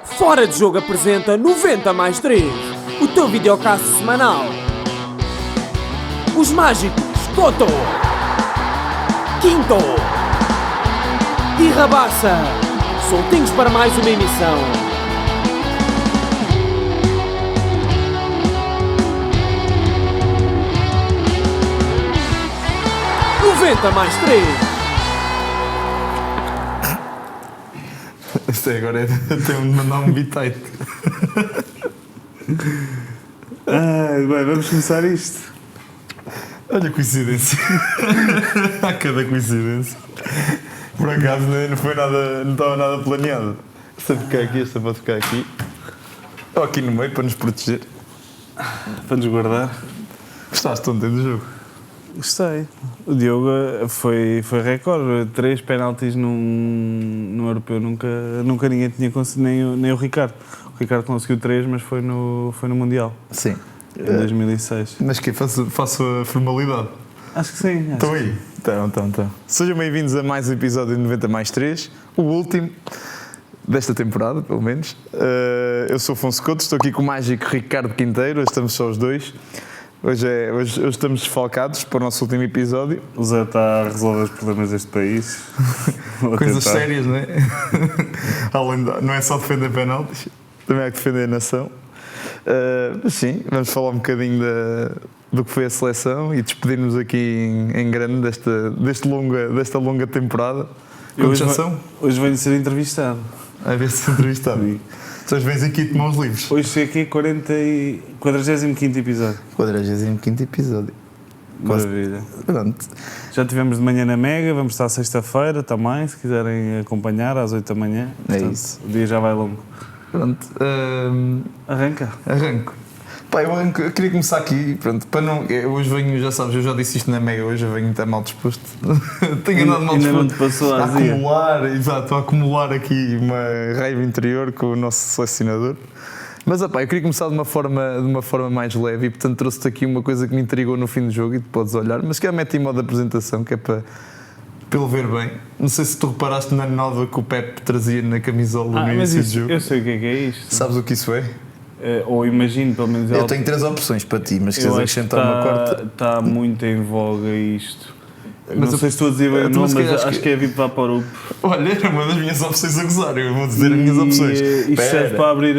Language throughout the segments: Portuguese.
Fora de Jogo apresenta 90 mais 3, o teu videocast semanal. Os mágicos Toto, Quinto e Rabassa, soltinhos para mais uma emissão. Noventa mais 3. Isto agora tem de mandar um bitite. Bem, vamos começar isto. Olha a coincidência. Há cada coincidência. Por acaso não foi nada, não estava nada planeado. Esta ficar aqui, esta pode ficar aqui. Ou aqui no meio para nos proteger. Para nos guardar. Gostaste ontem do jogo? Gostei. O Diogo foi recorde. 3 penaltis num europeu. Nunca ninguém tinha conseguido, nem o Ricardo. O Ricardo conseguiu 3, mas foi no Mundial. Sim. Em 2006. Mas que faço a formalidade. Acho que sim. Estão aí? Estão. Sejam bem-vindos a mais um episódio de 90 mais 3, o último desta temporada, pelo menos. Eu sou Afonso Couto, estou aqui com o mágico Ricardo Quinteiro, hoje estamos só os dois. Hoje estamos desfalcados para o nosso último episódio. O Zé está a resolver os problemas deste país. Coisas sérias, não é? Não é só defender penaltis, também há que defender a nação. Mas sim, vamos falar um bocadinho do que foi a seleção e despedir-nos aqui em grande desta longa temporada. Hoje venho ser entrevistado. A ver se entrevistado. Tu vens aqui tomar uns livros. Hoje sei aqui 45º episódio. 45º episódio. Maravilha. Pronto. Já tivemos de manhã na Mega, vamos estar sexta-feira também, se quiserem acompanhar, às 8 da manhã. Portanto, isso. O dia já vai longo. Pronto. Arranco. Pá, eu queria começar aqui, pronto, para não... Hoje venho, já sabes, eu já disse isto na Mega, hoje eu venho até mal disposto. Tenho andado mal disposto. Ainda não te passou a acumular, exato, estou a acumular aqui uma raiva interior com o nosso selecionador. Mas, eu queria começar de uma forma mais leve e, portanto, trouxe-te aqui uma coisa que me intrigou no fim do jogo e tu podes olhar, mas que é mete em modo de apresentação, que é para ele ver bem. Não sei se tu reparaste na nova que o Pepe trazia na camisola no início do jogo. Eu sei o que é isto. Sabes o que isso é? Ou imagino, pelo menos... Eu tenho 3 opções para ti, mas se quiseres acrescentar uma quarta... Está muito em voga isto. Mas não sei se estou a dizer bem o nome, mas acho que é VIP Vaporub. Olha, era uma das minhas opções a gozar, eu vou dizer as minhas opções. Isto serve para abrir,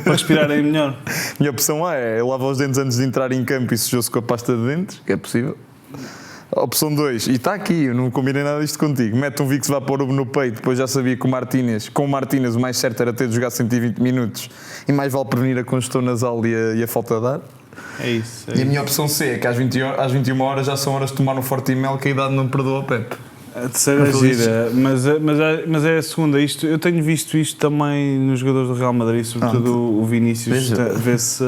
para respirarem melhor. Minha opção A é lava os dentes antes de entrar em campo e sujou-se com a pasta de dentes, que é possível. Opção 2, e está aqui, eu não combinei nada disto contigo, mete um Vicks Vaporub no peito, depois já sabia que com o Martínez o mais certo era ter de jogar 120 minutos e mais vale prevenir a congestão nasal e a falta de ar. É isso. A minha opção C é que às 21 horas já são horas de tomar um Fortimel, que a idade não perdoa o Pepe. A terceira é gira, mas é a segunda. Eu tenho visto isto também nos jogadores do Real Madrid, sobretudo o Vinícius, vê-se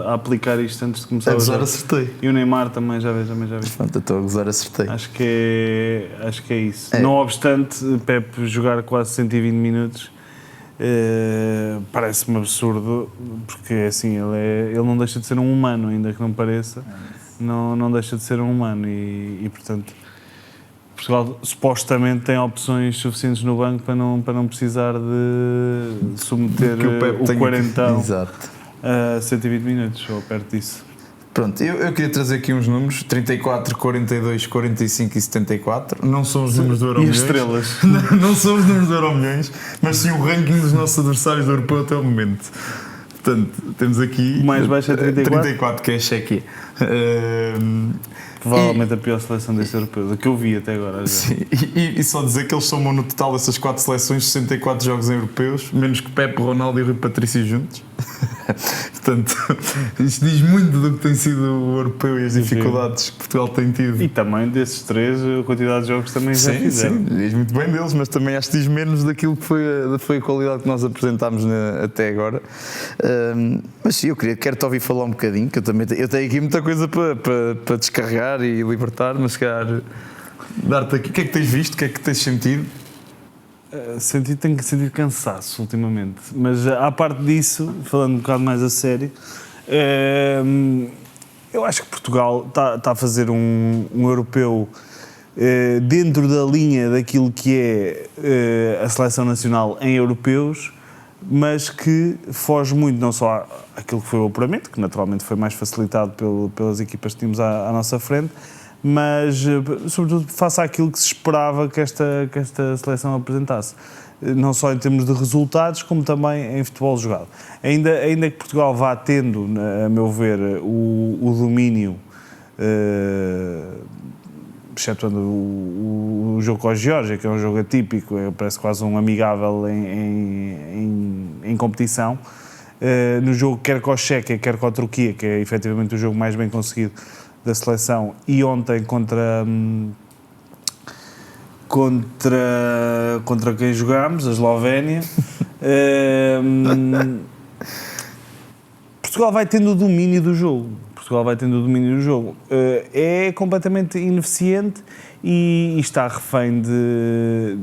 a aplicar isto antes de começar a o jogo. Acertei. E o Neymar também já vi. Pronto, estou a gozar, acertei. Acho que é isso. Não obstante, Pepe jogar quase 120 minutos parece-me absurdo, porque assim, ele não deixa de ser um humano, ainda que não pareça, não deixa de ser um humano e portanto... Portugal supostamente tem opções suficientes no banco para não precisar de submeter o quarentão a 120 minutos ou perto disso. Pronto, eu queria trazer aqui uns números: 34, 42, 45 e 74. Não são os números do Euromilhões. E estrelas. Não são os números do Euromilhões, mas sim o ranking dos nossos adversários do europeu até o momento. Portanto, temos aqui... O mais baixo é 34? 34, que é a Chequia. Provavelmente a pior seleção deste europeu, da que eu vi até agora. Sim, e só dizer que eles somam no total dessas 4 seleções 64 jogos em europeus, menos que Pepe, Ronaldo e Rui Patrício juntos. Portanto, isto diz muito do que tem sido o europeu e as dificuldades que Portugal tem tido. E também desses 3, a quantidade de jogos também já fizeram. Sim, diz muito bem deles, mas também acho que diz menos daquilo que foi a qualidade que nós apresentámos até agora. Mas sim, quero-te ouvir falar um bocadinho, que eu tenho aqui muita coisa para descarregar e libertar, mas se calhar dar-te aqui. O que é que tens visto? O que é que tens sentido? Tenho sentido cansaço ultimamente, mas à parte disso, falando um bocado mais a sério, eu acho que Portugal está a fazer um europeu dentro da linha daquilo que é a seleção nacional em europeus, mas que foge muito não só àquilo que foi o apuramento, que naturalmente foi mais facilitado pelas equipas que tínhamos à nossa frente, mas sobretudo face àquilo que se esperava que esta seleção apresentasse, não só em termos de resultados, como também em futebol jogado. Ainda que Portugal vá tendo, a meu ver, o domínio, excetuando o jogo com a Geórgia, que é um jogo atípico, parece quase um amigável em competição, no jogo quer com a Chequia, quer com a Turquia, que é efetivamente o jogo mais bem conseguido da seleção, e ontem contra quem jogámos, a Eslovénia, Portugal vai tendo o domínio do jogo. É completamente ineficiente e está refém de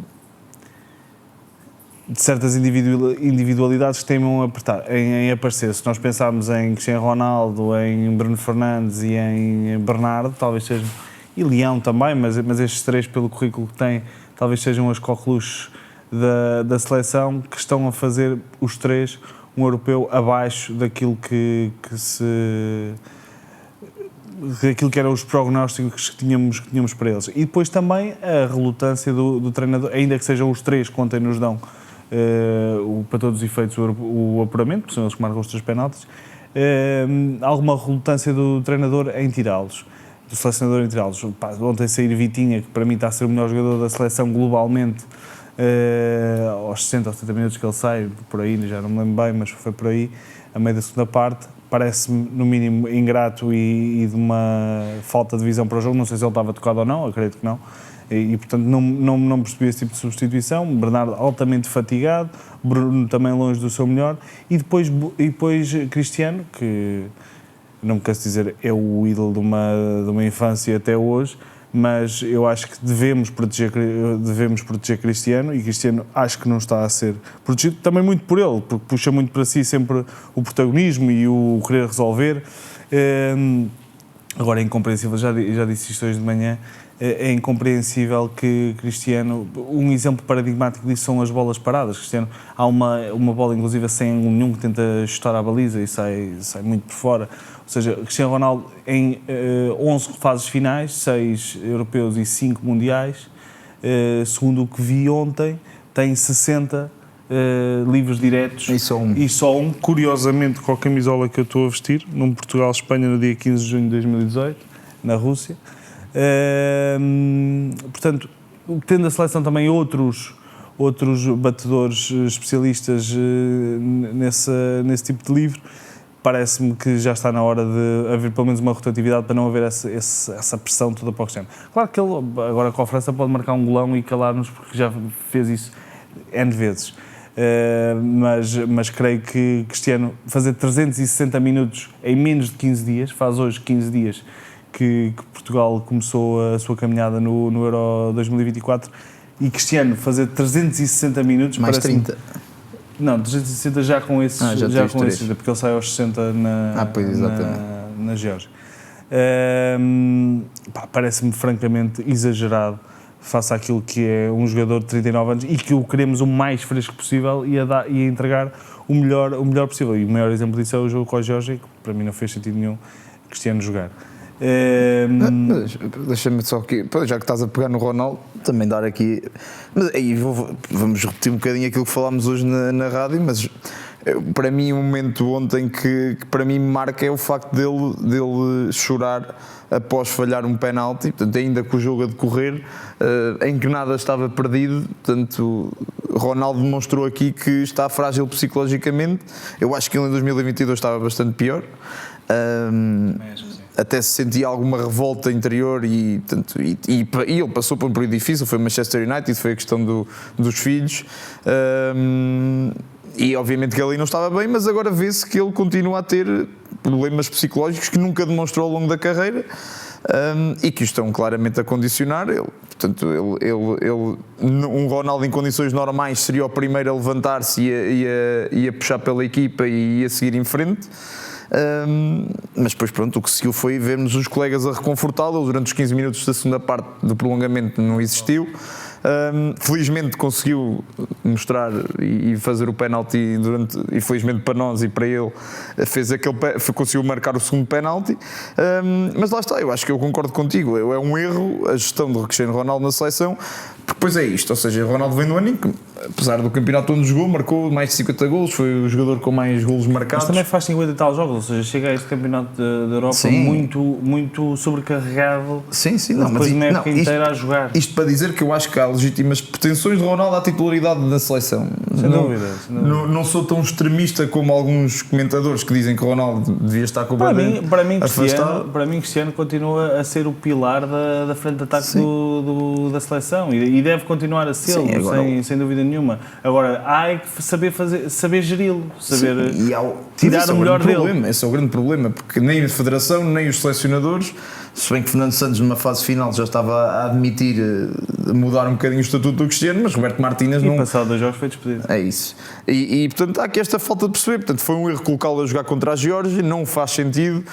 certas individualidades que teimam em aparecer. Se nós pensarmos em Cristiano Ronaldo, em Bruno Fernandes e em Bernardo, talvez seja, e Leão também, mas estes três, pelo currículo que têm, talvez sejam as coqueluches da seleção, que estão a fazer os três um europeu abaixo daquilo que eram os prognósticos que tínhamos para eles. E depois também a relutância do treinador, ainda que sejam os três que ontem nos dão para todos os efeitos o apuramento, porque são eles que marcam os 3 penaltis, alguma relutância do treinador em tirá-los, do selecionador em tirá-los. Ontem sair Vitinha, que para mim está a ser o melhor jogador da seleção globalmente, aos 60 ou 70 minutos que ele sai, por aí, já não me lembro bem, mas foi por aí, a meio da segunda parte, parece-me no mínimo ingrato e de uma falta de visão para o jogo. Não sei se ele estava tocado ou não, acredito que não, e portanto não percebi esse tipo de substituição. Bernardo altamente fatigado, Bruno também longe do seu melhor, e depois Cristiano, que não me canso de dizer é o ídolo de uma infância até hoje, mas eu acho que devemos proteger Cristiano, e Cristiano acho que não está a ser protegido, também muito por ele, porque puxa muito para si sempre o protagonismo e o querer resolver. Agora é incompreensível, já disse isto hoje de manhã, é incompreensível que Cristiano, um exemplo paradigmático disso são as bolas paradas. Cristiano, há uma bola inclusive sem ângulo nenhum que tenta chutar à baliza e sai muito por fora. Ou seja, Cristiano Ronaldo em 11 fases finais, 6 europeus e 5 mundiais, segundo o que vi ontem, tem 60 livros diretos e só um, curiosamente, com a camisola que eu estou a vestir, num Portugal-Espanha no dia 15 de junho de 2018, na Rússia. Portanto, tendo a seleção também outros batedores especialistas nesse tipo de livro, parece-me que já está na hora de haver pelo menos uma rotatividade para não haver essa pressão toda para o Cristiano. Claro que ele, agora com a França, pode marcar um golão e calar-nos, porque já fez isso N vezes. Mas creio que Cristiano fazer 360 minutos em menos de 15 dias, faz hoje 15 dias que Portugal começou a sua caminhada no Euro 2024, e Cristiano fazer 360 minutos... Mais 30. Não, 360 já com esses, porque ele sai aos 60 na Geórgia. Parece-me francamente exagerado face àquilo que é um jogador de 39 anos e que o queremos o mais fresco possível e a entregar o melhor possível. E o maior exemplo disso é o jogo com a Geórgia, que para mim não fez sentido nenhum Cristiano jogar. Deixa-me só aqui, já que estás a pegar no Ronaldo, também dar aqui, mas aí vamos repetir um bocadinho aquilo que falámos hoje na rádio, mas para mim um momento ontem que para mim marca é o facto dele chorar após falhar um penalti, portanto, ainda com o jogo a decorrer, em que nada estava perdido. Portanto, Ronaldo demonstrou aqui que está frágil psicologicamente. Eu acho que ele em 2022 estava bastante pior. Até se sentia alguma revolta interior e ele passou por um período difícil. Foi Manchester United, foi a questão dos filhos, e obviamente que ele não estava bem, mas agora vê-se que ele continua a ter problemas psicológicos que nunca demonstrou ao longo da carreira, e que o estão claramente a condicionar ele. Portanto, um Ronaldo em condições normais seria o primeiro a levantar-se e a puxar pela equipa e a seguir em frente. Mas depois pronto, o que seguiu foi vermos os colegas a reconfortá-lo. Durante os 15 minutos da segunda parte do prolongamento não existiu, Felizmente conseguiu mostrar e fazer o penalti e felizmente para nós e para ele conseguiu marcar o segundo penalti. Mas lá está, eu acho que eu concordo contigo, é um erro a gestão de Cristiano Ronaldo na seleção, porque depois é isto, ou seja, Ronaldo vem no ano em que, apesar do campeonato onde jogou, marcou mais de 50 golos, foi o jogador com mais golos marcados. Mas também faz 50 e tal jogos, ou seja, chega a este campeonato da Europa muito sobrecarregado. Sim, não, depois de uma época inteira a jogar. Isto para dizer que eu acho que há legítimas pretensões de Ronaldo à titularidade da seleção. Sem dúvida. Não sou tão extremista como alguns comentadores que dizem que Ronaldo devia estar completamente afastado. Para mim, Cristiano continua a ser o pilar da frente de ataque da seleção e deve continuar a ser, sem dúvida nenhuma. Agora, há que saber geri-lo, saber tirar o melhor dele. Esse é o grande problema, porque nem a Federação, nem os selecionadores, se bem que Fernando Santos numa fase final já estava a admitir mudar um bocadinho o estatuto do Cristiano, mas Roberto Martínez não... E passado 2 jogos foi despedido. É isso. E portanto há aqui esta falta de perceber, portanto foi um erro colocá-lo a jogar contra a Geórgia, não faz sentido,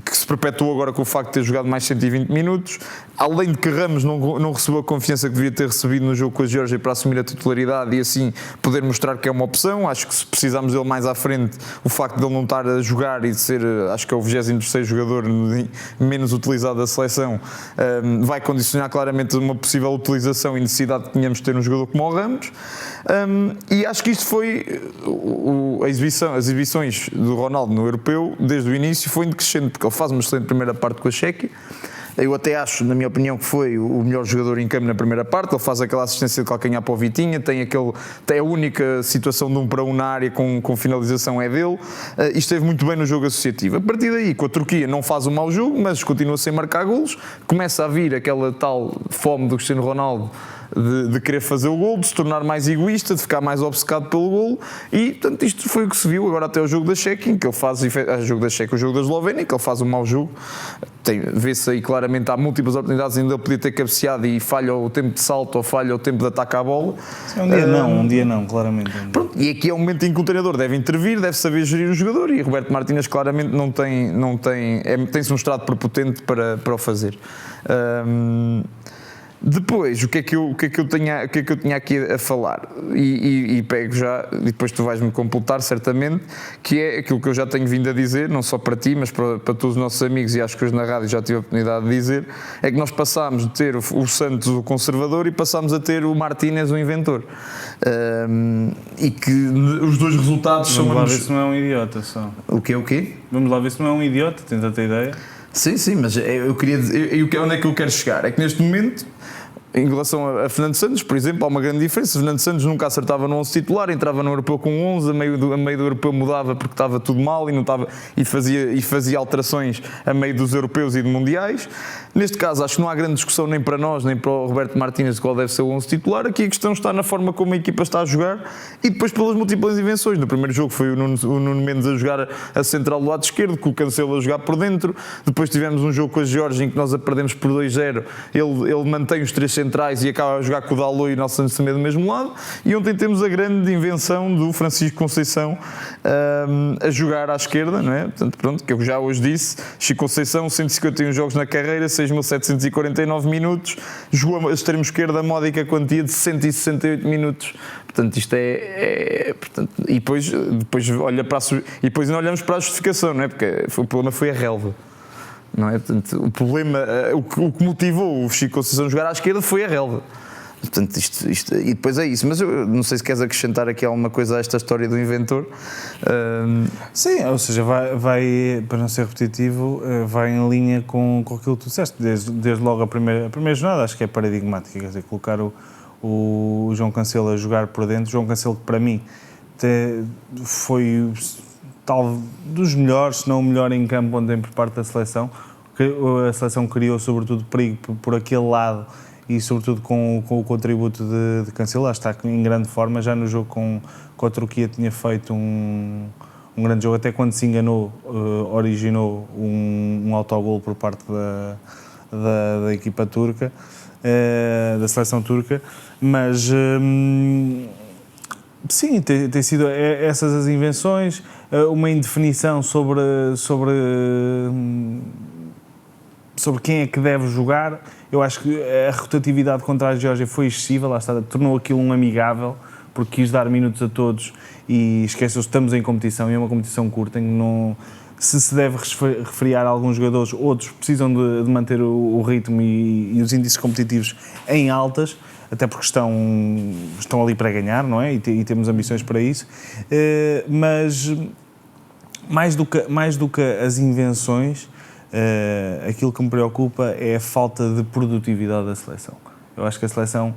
que se perpetuou agora com o facto de ter jogado mais 120 minutos, além de que Ramos não recebeu a confiança que devia ter recebido no jogo com a Geórgia para assumir a titularidade e assim poder mostrar que é uma opção. Acho que se precisarmos dele mais à frente, o facto de ele não estar a jogar e de ser, acho que é o 23º jogador menos utilizado da seleção, vai condicionar claramente uma possível utilização e necessidade que tínhamos de ter um jogador como o Ramos. E acho que isto foi as exibições do Ronaldo no Europeu desde o início foi decrescente, porque ele faz uma excelente primeira parte com a Chequia. Eu até acho, na minha opinião, que foi o melhor jogador em campo na primeira parte. Ele faz aquela assistência de calcanhar para o Vitinha, tem a única situação de 1 para 1 na área com finalização é dele, e esteve muito bem no jogo associativo. A partir daí, com a Turquia não faz um mau jogo, mas continua sem marcar golos, começa a vir aquela tal fome do Cristiano Ronaldo de querer fazer o golo, de se tornar mais egoísta, de ficar mais obcecado pelo golo, e portanto isto foi o que se viu agora até o jogo da Chequia, em que ele faz o jogo da Chequia, o jogo da Eslovénia, que ele faz um mau jogo. Vê-se aí claramente, há múltiplas oportunidades ainda ele podia ter cabeceado e falha o tempo de salto ou falha o tempo de ataque à bola. Um dia não, claramente. Pronto, e aqui é um momento em que o treinador deve intervir, deve saber gerir o jogador, e Roberto Martínez claramente tem-se mostrado prepotente para o fazer. Depois, o que é que eu tinha aqui a falar, e pego já, e depois tu vais-me completar certamente, que é aquilo que eu já tenho vindo a dizer, não só para ti, mas para todos os nossos amigos, e acho que hoje na rádio já tive a oportunidade de dizer, é que nós passámos de ter o Santos o conservador e passámos a ter o Martínez o inventor. E que os dois resultados são... Vamos lá ver se não é um idiota só. O quê? Vamos lá ver se não é um idiota, tenta ter ideia. Sim, mas eu queria dizer, onde é que eu quero chegar? É que neste momento, em relação a Fernando Santos, por exemplo, há uma grande diferença. Fernando Santos nunca acertava no 11 titular, entrava no Europeu com 11, a meio do Europeu mudava porque estava tudo mal e fazia alterações a meio dos Europeus e de Mundiais. Neste caso, acho que não há grande discussão nem para nós, nem para o Roberto Martínez de qual deve ser o 11 titular. Aqui a questão está na forma como a equipa está a jogar e depois pelas múltiplas invenções. No primeiro jogo foi o Nuno Mendes a jogar a central do lado esquerdo, com o Cancelo a jogar por dentro. Depois tivemos um jogo com a Geórgia em que nós a perdemos por 2-0. Ele mantém os 3 centrais e acaba a jogar com o Dalot e o Nelson Semedo do mesmo lado. E ontem temos a grande invenção do Francisco Conceição a jogar à esquerda, não é? Portanto, pronto, que eu já hoje disse, Chico Conceição, 151 jogos na carreira, 6.749 minutos, jogou a extremo esquerda a módica quantia de 168 minutos. Portanto, isto portanto, e depois olha para e depois não olhamos para a justificação, não é? Porque o problema foi a relva. Não é? Portanto, o problema, o que motivou o Chico Conceição a jogar à esquerda foi a relva. Portanto, isto, e depois é isso. Mas eu não sei se queres acrescentar aqui alguma coisa a esta história do inventor. Sim, ou seja, vai, para não ser repetitivo, vai em linha com aquilo que tu disseste, desde logo a primeira jornada, acho que é paradigmática, quer dizer, colocar o João Cancelo a jogar por dentro. João Cancelo, que para mim foi tal dos melhores, se não o melhor em campo ontem por parte da seleção. A seleção criou sobretudo perigo por aquele lado e sobretudo com o contributo de Cancelo. Está em grande forma, já no jogo com a Turquia tinha feito um grande jogo, até quando se enganou, originou um autogol por parte da equipa turca, da seleção turca, mas sim, tem sido essas as invenções, uma indefinição sobre quem é que deve jogar. Eu acho que a rotatividade contra a Geórgia foi excessiva, lá está, tornou aquilo um amigável, porque quis dar minutos a todos e esqueceu-se, estamos em competição e é uma competição curta, em que não, se deve refriar alguns jogadores, outros precisam de manter o ritmo e os índices competitivos em altas, até porque estão ali para ganhar, não é? E temos ambições para isso, mas mais do que as invenções, aquilo que me preocupa é a falta de produtividade da seleção. Eu acho que a seleção,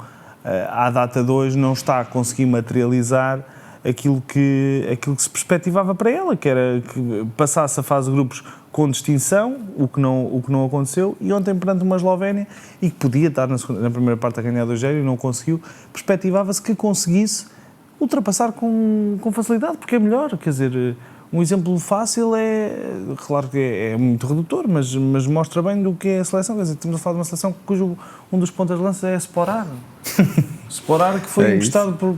à data de hoje, não está a conseguir materializar aquilo que se perspectivava para ela, que era que passasse a fase de grupos com distinção, o que não aconteceu, e ontem perante uma Eslovénia, e que podia estar na primeira parte a ganhar 2-0 e não conseguiu, perspectivava-se que conseguisse ultrapassar com facilidade, porque é melhor, quer dizer... Um exemplo fácil claro que é muito redutor, mas mostra bem do que é a seleção. Quer dizer, estamos a falar de uma seleção cujo um dos pontas de lança é Sporar. Sporar, que foi emprestado por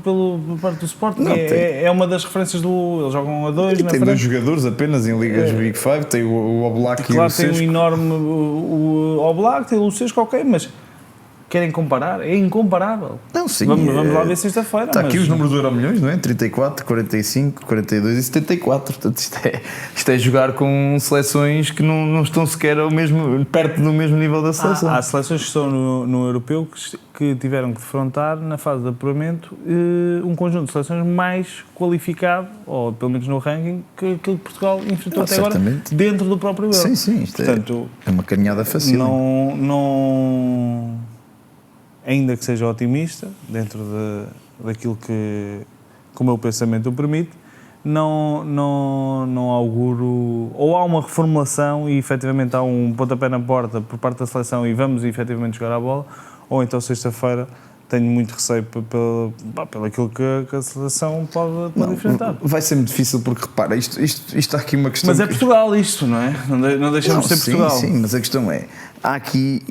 parte do Sporting. É uma das referências eles jogam a dois. Tem dois jogadores apenas em ligas Big Five, tem o Oblak e o Lucescu. Claro, tem um enorme o Oblak, tem o Lucescu, ok, mas... Querem comparar? É incomparável. Não, sim. Vamos lá ver sexta-feira. Está aqui os números do Euromilhões, não é? 34, 45, 42 e 74. Portanto, isto é jogar com seleções que não estão sequer perto do mesmo nível da seleção. Há seleções que estão no europeu que tiveram que defrontar, na fase de apuramento, um conjunto de seleções mais qualificado, ou pelo menos no ranking, que aquilo que Portugal enfrentou até agora, dentro do próprio Euro. Sim, isto portanto, é uma caminhada fácil. Ainda que seja otimista, dentro daquilo que o meu pensamento o permite, não auguro... Ou há uma reformulação e efetivamente há um pontapé na porta por parte da seleção e vamos efetivamente jogar a bola, ou então sexta-feira tenho muito receio pelo aquilo que a seleção pode enfrentar. Vai ser muito difícil porque, repara, isto está aqui uma questão... Mas é Portugal isto, não é? Não deixamos de ser Portugal. Sim, mas a questão é... Há aqui,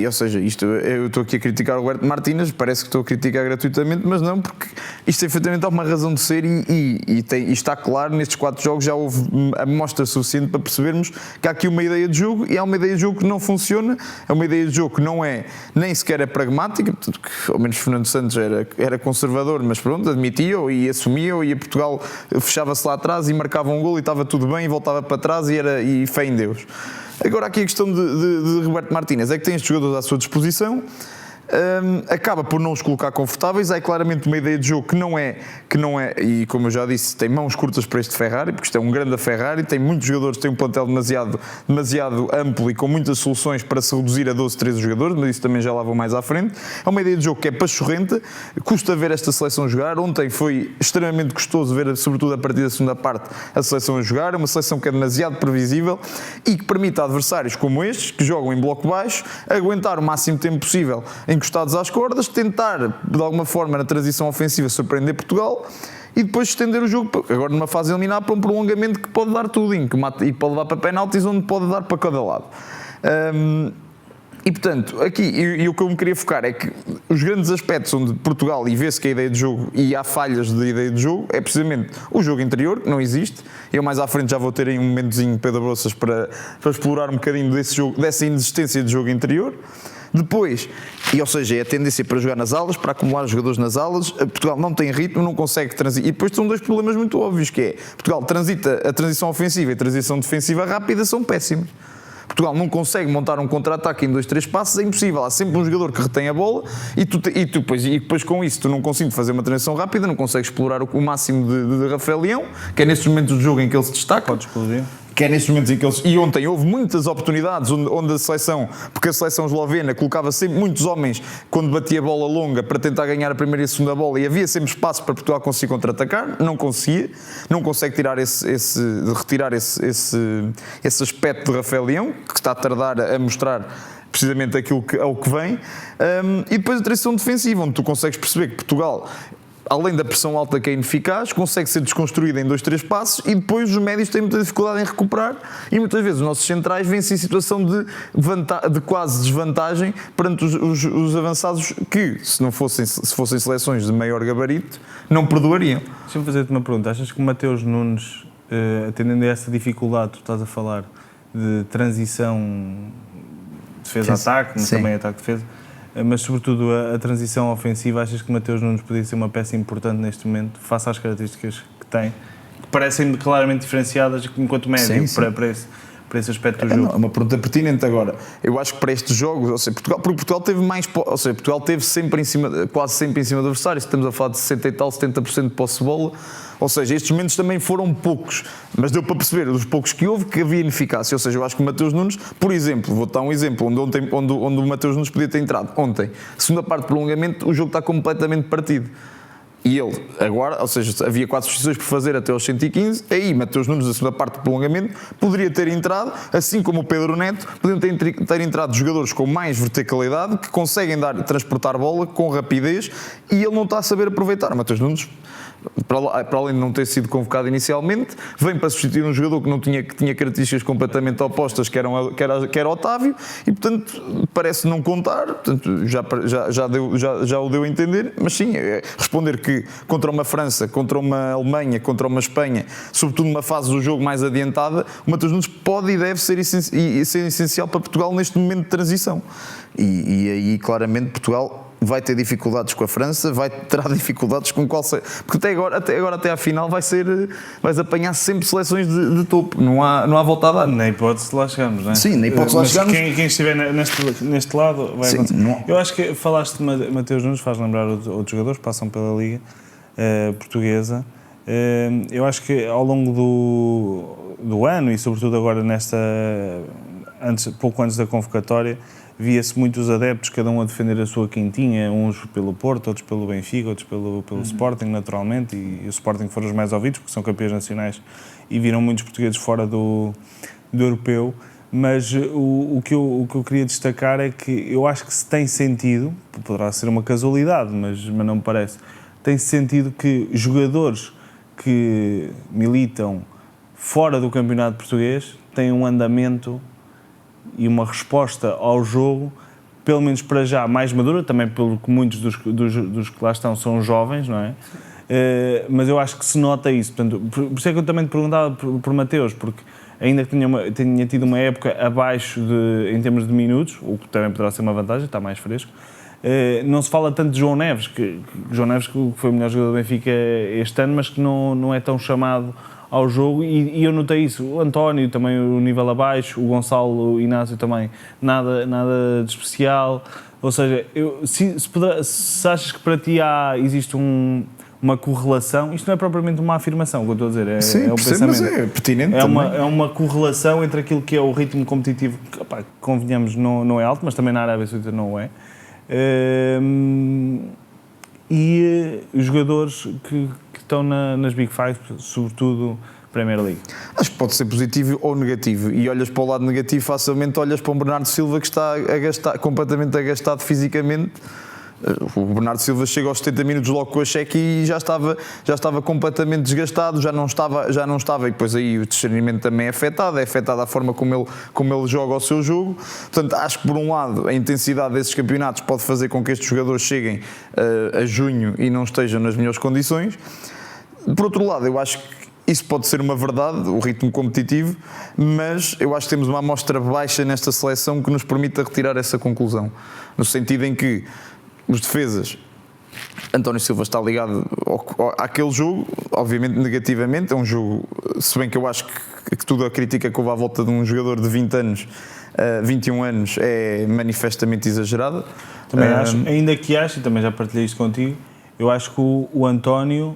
ou seja, eu estou aqui a criticar o Roberto Martínez, parece que estou a criticar gratuitamente, mas não, porque isto efetivamente há uma razão de ser e está claro, nestes 4 jogos já houve a mostra suficiente para percebermos que há aqui uma ideia de jogo e há uma ideia de jogo que não funciona, é uma ideia de jogo que não é, nem sequer é pragmática, portanto, que, ao menos Fernando Santos era conservador, mas pronto, admitia-o e assumia-o e a Portugal fechava-se lá atrás e marcava um golo e estava tudo bem e voltava para trás e fé em Deus. Agora aqui a questão de Roberto Martínez é que tem estes jogadores à sua disposição, acaba por não os colocar confortáveis, há claramente uma ideia de jogo que não é, e como eu já disse, tem mãos curtas para este Ferrari, porque isto é um grande Ferrari, tem muitos jogadores, tem um plantel demasiado amplo e com muitas soluções para se reduzir a 12, 13 jogadores, mas isso também já lá vou mais à frente. É uma ideia de jogo que é pachorrenta, custa ver esta seleção jogar. Ontem foi extremamente gostoso ver, sobretudo a partir da segunda parte, a seleção a jogar, é uma seleção que é demasiado previsível e que permite a adversários como estes, que jogam em bloco baixo, aguentar o máximo tempo possível encostados às cordas, tentar de alguma forma na transição ofensiva surpreender Portugal e depois estender o jogo, agora numa fase eliminar, para um prolongamento que pode dar tudo e pode levar para penaltis onde pode dar para cada lado. E portanto, aqui, e o que eu me queria focar é que os grandes aspectos onde Portugal, e vê-se que a ideia de jogo, e há falhas de ideia de jogo, é precisamente o jogo interior, que não existe. Eu mais à frente já vou ter aí um momentozinho, Pedro Broças, para explorar um bocadinho dessa inexistência de jogo interior. Depois, ou seja, é a tendência para jogar nas alas, para acumular jogadores nas alas. Portugal não tem ritmo, não consegue transitar. E depois são 2 problemas muito óbvios, que é, Portugal a transição ofensiva e a transição defensiva rápida são péssimas. Portugal não consegue montar um contra-ataque em 2, 3 passos, é impossível. Há sempre um jogador que retém a bola e depois com isso tu não consegues fazer uma transição rápida, não consegues explorar o máximo de Rafael Leão, que é nestes momentos do jogo em que ele se destaca. Pode explodir. Que é nestes momentos em que eles... E ontem houve muitas oportunidades onde a seleção, porque a seleção eslovena colocava sempre muitos homens quando batia a bola longa para tentar ganhar a primeira e a segunda bola e havia sempre espaço para Portugal conseguir contra-atacar, não conseguia, não consegue retirar esse aspecto de Rafael Leão, que está a tardar a mostrar precisamente aquilo ao que vem, e depois a transição defensiva, onde tu consegues perceber que Portugal, além da pressão alta que é ineficaz, consegue ser desconstruída em 2, 3 passos e depois os médios têm muita dificuldade em recuperar e muitas vezes os nossos centrais vêm-se em situação de quase desvantagem perante os avançados que, se fossem seleções de maior gabarito, não perdoariam. Deixa-me fazer-te uma pergunta. Achas que o Mateus Nunes, atendendo a essa dificuldade que tu estás a falar, de transição defesa-ataque, mas Sim. também ataque-defesa. Mas sobretudo a transição ofensiva, achas que Mateus Nunes podia ser uma peça importante neste momento, face às características que tem, que parecem claramente diferenciadas enquanto médio para esse aspecto do jogo? É uma pergunta pertinente agora. Eu acho que para estes jogos, ou seja, Portugal teve mais, ou seja, Portugal teve sempre quase sempre em cima do adversário. Estamos a falar de 60 e tal, 70% de posse de bola. Ou seja, estes momentos também foram poucos, mas deu para perceber dos poucos que houve que havia ineficácia. Ou seja, eu acho que o Mateus Nunes, por exemplo, vou dar um exemplo onde o Mateus Nunes podia ter entrado ontem. Segunda parte de prolongamento, o jogo está completamente partido. E ele, agora, ou seja, havia 4 substituições por fazer até aos 115, aí Mateus Nunes, na segunda parte de prolongamento, poderia ter entrado, assim como o Pedro Neto, podiam ter entrado jogadores com mais verticalidade, que conseguem transportar bola com rapidez, e ele não está a saber aproveitar. O Mateus Nunes, para além de não ter sido convocado inicialmente, vem para substituir um jogador que tinha características completamente opostas, que era Otávio, e portanto parece não contar, portanto, já o deu a entender, mas sim, responder que contra uma França, contra uma Alemanha, contra uma Espanha, sobretudo numa fase do jogo mais adiantada, o Mateus Nunes pode e deve ser essencial para Portugal neste momento de transição. E aí claramente Portugal vai ter dificuldades com a França, terá dificuldades com qual seja, porque até à final vais apanhar sempre seleções de topo, não há volta a dar. Nem hipótese de lá chegarmos, não é? Sim, nem hipótese de lá chegarmos. Quem estiver neste lado vai acontecer. Eu acho que falaste de Mateus Nunes, faz lembrar outros jogadores que passam pela Liga Portuguesa. Eu acho que ao longo do ano e sobretudo agora pouco antes da convocatória, via-se muitos adeptos, cada um a defender a sua quintinha, uns pelo Porto, outros pelo Benfica, outros pelo Sporting, naturalmente, e o Sporting foram os mais ouvidos, porque são campeões nacionais e viram muitos portugueses fora do europeu, mas o que eu queria destacar é que eu acho que se tem sentido, poderá ser uma casualidade, mas não me parece, tem-se sentido que jogadores que militam fora do campeonato português têm um andamento e uma resposta ao jogo, pelo menos para já, mais madura, também pelo que muitos dos que lá estão são jovens, não é? Mas eu acho que se nota isso. Portanto, por isso é que eu também te perguntava por Mateus, porque ainda que tenha tido uma época abaixo em termos de minutos, o que também poderá ser uma vantagem, está mais fresco, não se fala tanto de João Neves, que foi o melhor jogador do Benfica este ano, mas que não é tão chamado ao jogo, e eu notei isso. O António também o nível abaixo, o Gonçalo, o Inácio também nada de especial. Ou seja, se achas que para ti existe uma correlação, isto não é propriamente uma afirmação, o que eu estou a dizer, sim, é um pensamento. Mas é pertinente é uma correlação entre aquilo que é o ritmo competitivo, que, convenhamos, não é alto, mas também na Arábia Saudita não é, e os jogadores que estão nas Big Five, sobretudo Premier League. Acho que pode ser positivo ou negativo, e olhas para o lado negativo, facilmente olhas para um Bernardo Silva que está completamente agastado fisicamente. O Bernardo Silva chega aos 70 minutos logo com a cheque e já estava completamente desgastado, já não estava, e depois aí o discernimento também é afetado a forma como ele joga o seu jogo. Portanto, acho que por um lado a intensidade desses campeonatos pode fazer com que estes jogadores cheguem a junho e não estejam nas melhores condições. Por outro lado, eu acho que isso pode ser uma verdade, o ritmo competitivo, mas eu acho que temos uma amostra baixa nesta seleção que nos permita retirar essa conclusão, no sentido em que os defesas, António Silva está ligado àquele jogo, obviamente negativamente, é um jogo, se bem que eu acho que toda a crítica que houve à volta de um jogador de 20 anos, 21 anos, é manifestamente exagerada. Também acho, ainda que acho, e também já partilhei isto contigo, eu acho que o António,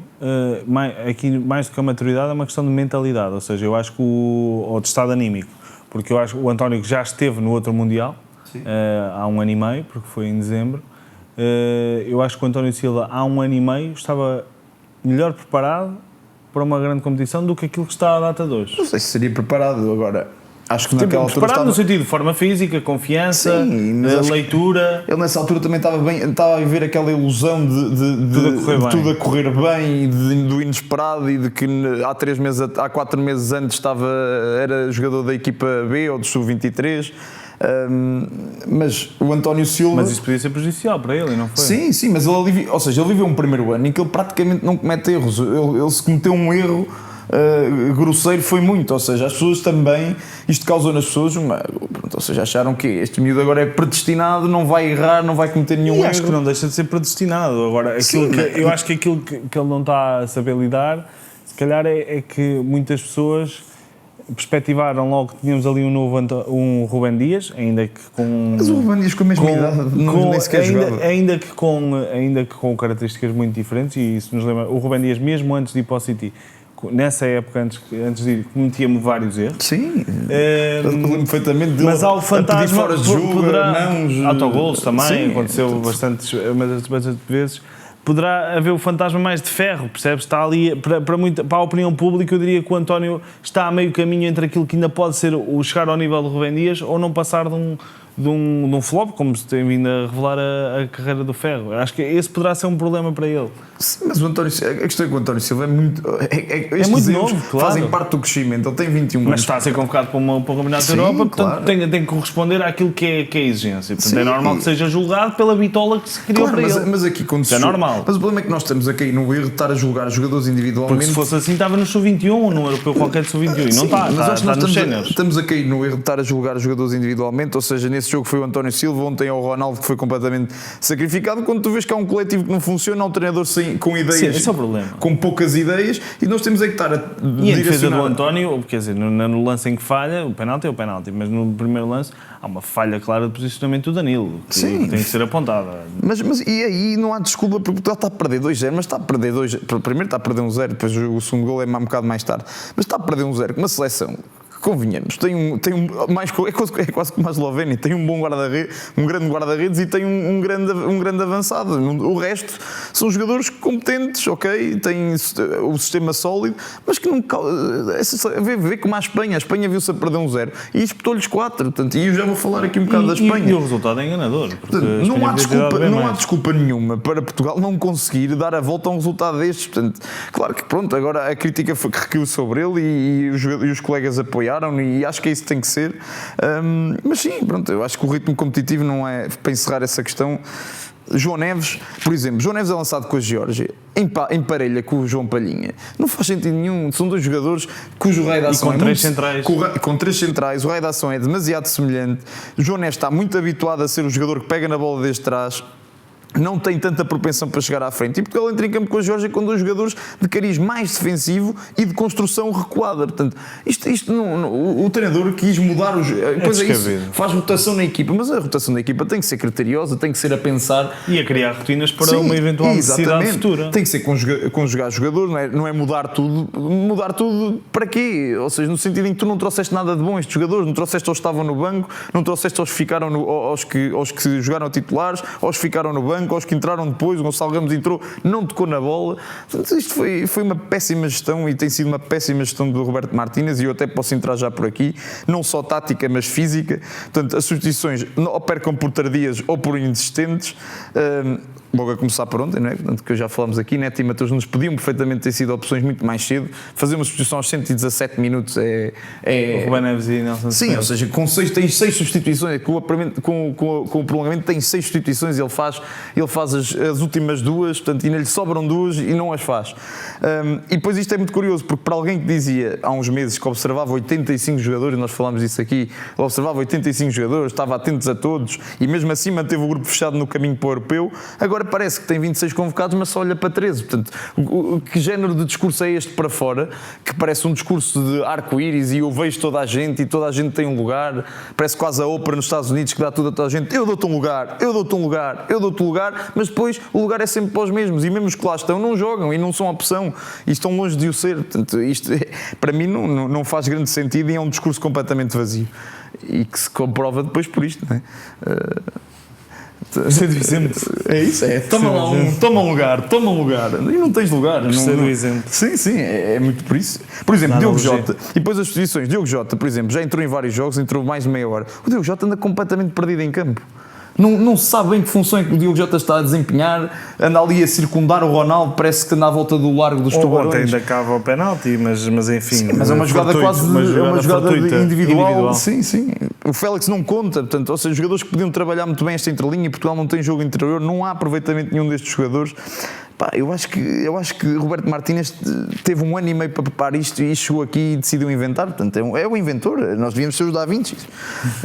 aqui mais do que a maturidade, é uma questão de mentalidade, ou seja, eu acho que ou de estado anímico, porque eu acho que o António, que já esteve no outro Mundial, há 1 ano e meio, porque foi em dezembro, eu acho que o António Silva há 1 ano e meio estava melhor preparado para uma grande competição do que aquilo que está à data de hoje. Não sei se seria preparado agora. Acho que naquela altura preparado no sentido de forma física, confiança, leitura. Ele nessa altura também estava a viver aquela ilusão de tudo a correr bem, do inesperado, e de que há 4 meses antes era jogador da equipa B ou do Sub-23. Mas o António Silva... Mas isso podia ser prejudicial para ele, não foi? Sim, mas ele viveu um primeiro ano em que ele praticamente não comete erros. Ele se cometeu um erro, grosseiro foi muito, ou seja, as pessoas também, isto causou nas pessoas pronto, ou seja, acharam que este miúdo agora é predestinado, não vai errar, não vai cometer nenhum E erro. acho que não deixa de ser predestinado. Agora, eu acho que aquilo que ele não está a saber lidar, se calhar é que muitas pessoas perspectivaram logo que tínhamos ali um Rubem Dias, ainda que com... Mas o Rubem Dias com a mesma idade, nem sequer jogava. Ainda que com características muito diferentes, e isso nos lembra, o Rubem Dias, mesmo antes de ir para o City, nessa época, antes de ir, cometia-me vários erros. Sim, eu lembro perfeitamente dele. Mas há o fantasma, fora de jogo, autogolos também, sim, aconteceu bastantes vezes. Poderá haver o fantasma mais de ferro, percebes? Está ali, para a opinião pública, eu diria que o António está a meio caminho entre aquilo que ainda pode ser o chegar ao nível de Rubem Dias ou não passar de um flop, como se tem vindo a revelar a carreira do Ferro. Acho que esse poderá ser um problema para ele. Sim, mas a questão é que o António Silva é muito... muito novo, claro. Fazem parte do crescimento, ele tem 21 anos. Mas está a ser convocado para o Campeonato da Europa, portanto tem que corresponder àquilo que é a exigência. Portanto, é normal que seja julgado pela bitola que se criou para ele. Mas aqui quando é normal. Mas o problema é que nós estamos a cair no erro de estar a julgar jogadores individualmente. Porque se fosse assim estava no Sub-21 ou no Europeu qualquer de Sub-21 e não está, mas está nos séniores. Estamos a cair no erro de estar a julgar jogadores individualmente, ou seja, nesse jogo foi o António Silva, ontem é o Ronaldo que foi completamente sacrificado, quando tu vês que há um coletivo que não funciona, há um treinador com ideias... Sim, esse é o problema. Com poucas ideias, e nós temos é que estar a E a defesa do António, quer dizer, no lance em que falha, o penalti é o penalti, mas no primeiro lance há uma falha clara de posicionamento do Danilo, que tem que ser apontada. Mas e aí não há desculpa, porque está a perder 2-0, mas está a perder 2-0, primeiro está a perder 1-0, depois o segundo gol é um bocado mais tarde, mas está a perder 1-0 com uma seleção. Convenhamos, é quase como a Eslovénia, tem um bom guarda-redes, um grande guarda-redes e tem um grande avançado. O resto são jogadores competentes, ok, têm o sistema sólido, mas que não. Vê como a Espanha viu-se a perder 1-0 e espetou-lhes 4. Portanto, e eu já vou falar aqui um bocado da Espanha. E o resultado é enganador. Não há desculpa nenhuma para Portugal não conseguir dar a volta a um resultado destes. Portanto, claro que pronto, agora a crítica que recaiu sobre ele e os colegas apoiaram. E acho que é isso que tem que ser, mas sim, pronto, eu acho que o ritmo competitivo não é, para encerrar essa questão. João Neves, por exemplo, João Neves é lançado com a Geórgia em parelha com o João Palhinha, não faz sentido nenhum, são dois jogadores cujo raio de ação com três centrais, o raio de ação é demasiado semelhante. João Neves está muito habituado a ser o jogador que pega na bola desde trás, não tem tanta propensão para chegar à frente, e Portugal entra em campo com a Geórgia com dois jogadores de cariz mais defensivo e de construção recuada. Portanto, isto não, o treinador quis mudar depois faz rotação na equipa, mas a rotação da equipa tem que ser criteriosa, tem que ser a pensar e a criar rotinas para uma eventual necessidade futura. Tem que ser conjugar jogadores, não é mudar tudo para quê? Ou seja, no sentido em que tu não trouxeste nada de bom a estes jogadores, não trouxeste aos que estavam no banco, não trouxeste aos que ficaram aos que jogaram titulares, aos que ficaram no banco, aos que entraram depois, o Gonçalo Ramos entrou, não tocou na bola. Isto foi uma péssima gestão e tem sido uma péssima gestão do Roberto Martínez, e eu até posso entrar já por aqui, não só tática, mas física. Portanto, as substituições ou percam por tardias ou por insistentes. Logo a começar por ontem, não é? Portanto, que já falámos aqui, Neto e Mateus Nunes podiam perfeitamente ter sido opções muito mais cedo. Fazer uma substituição aos 117 minutos é o Rubén Neves e Nelson. Sim, ou seja, tem 6 substituições, com o prolongamento tem 6 substituições, ele faz as últimas 2, portanto, ainda lhe sobram 2 e não as faz. E depois isto é muito curioso, porque para alguém que dizia há uns meses que observava 85 jogadores, nós falámos disso aqui, observava 85 jogadores, estava atentos a todos e mesmo assim manteve o grupo fechado no caminho para o europeu, agora parece que tem 26 convocados, mas só olha para 13. Portanto, que género de discurso é este para fora, que parece um discurso de arco-íris e eu vejo toda a gente e toda a gente tem um lugar, parece quase a ópera nos Estados Unidos que dá tudo a toda a gente, eu dou-te um lugar, eu dou-te um lugar, eu dou-te um lugar, mas depois o lugar é sempre para os mesmos e mesmo os que lá estão não jogam e não são opção e estão longe de o ser. Portanto, isto para mim não faz grande sentido e é um discurso completamente vazio e que se comprova depois por isto, não é? É isso, toma um lugar e não tens lugar. Sim, é muito por isso. Por exemplo, Diogo Jota, e depois as posições, Diogo Jota, por exemplo, já entrou em vários jogos, entrou mais de meia hora. O Diogo Jota anda completamente perdido em campo. Não se sabe bem que função é que o Diogo Jota está a desempenhar, anda ali a circundar o Ronaldo, parece que anda à volta do largo dos tubarões. Ontem ainda cava o penalti, mas enfim. Mas é uma jogada uma jogada individual. Sim. O Félix não conta, portanto, ou seja, jogadores que podiam trabalhar muito bem esta entrelinha, e Portugal não tem jogo interior, não há aproveitamento nenhum destes jogadores. Pá, eu acho que Roberto Martínez teve 1 ano e meio para preparar isto e chegou aqui e decidiu inventar. Portanto, é o inventor. Nós devíamos ser os Da Vinci.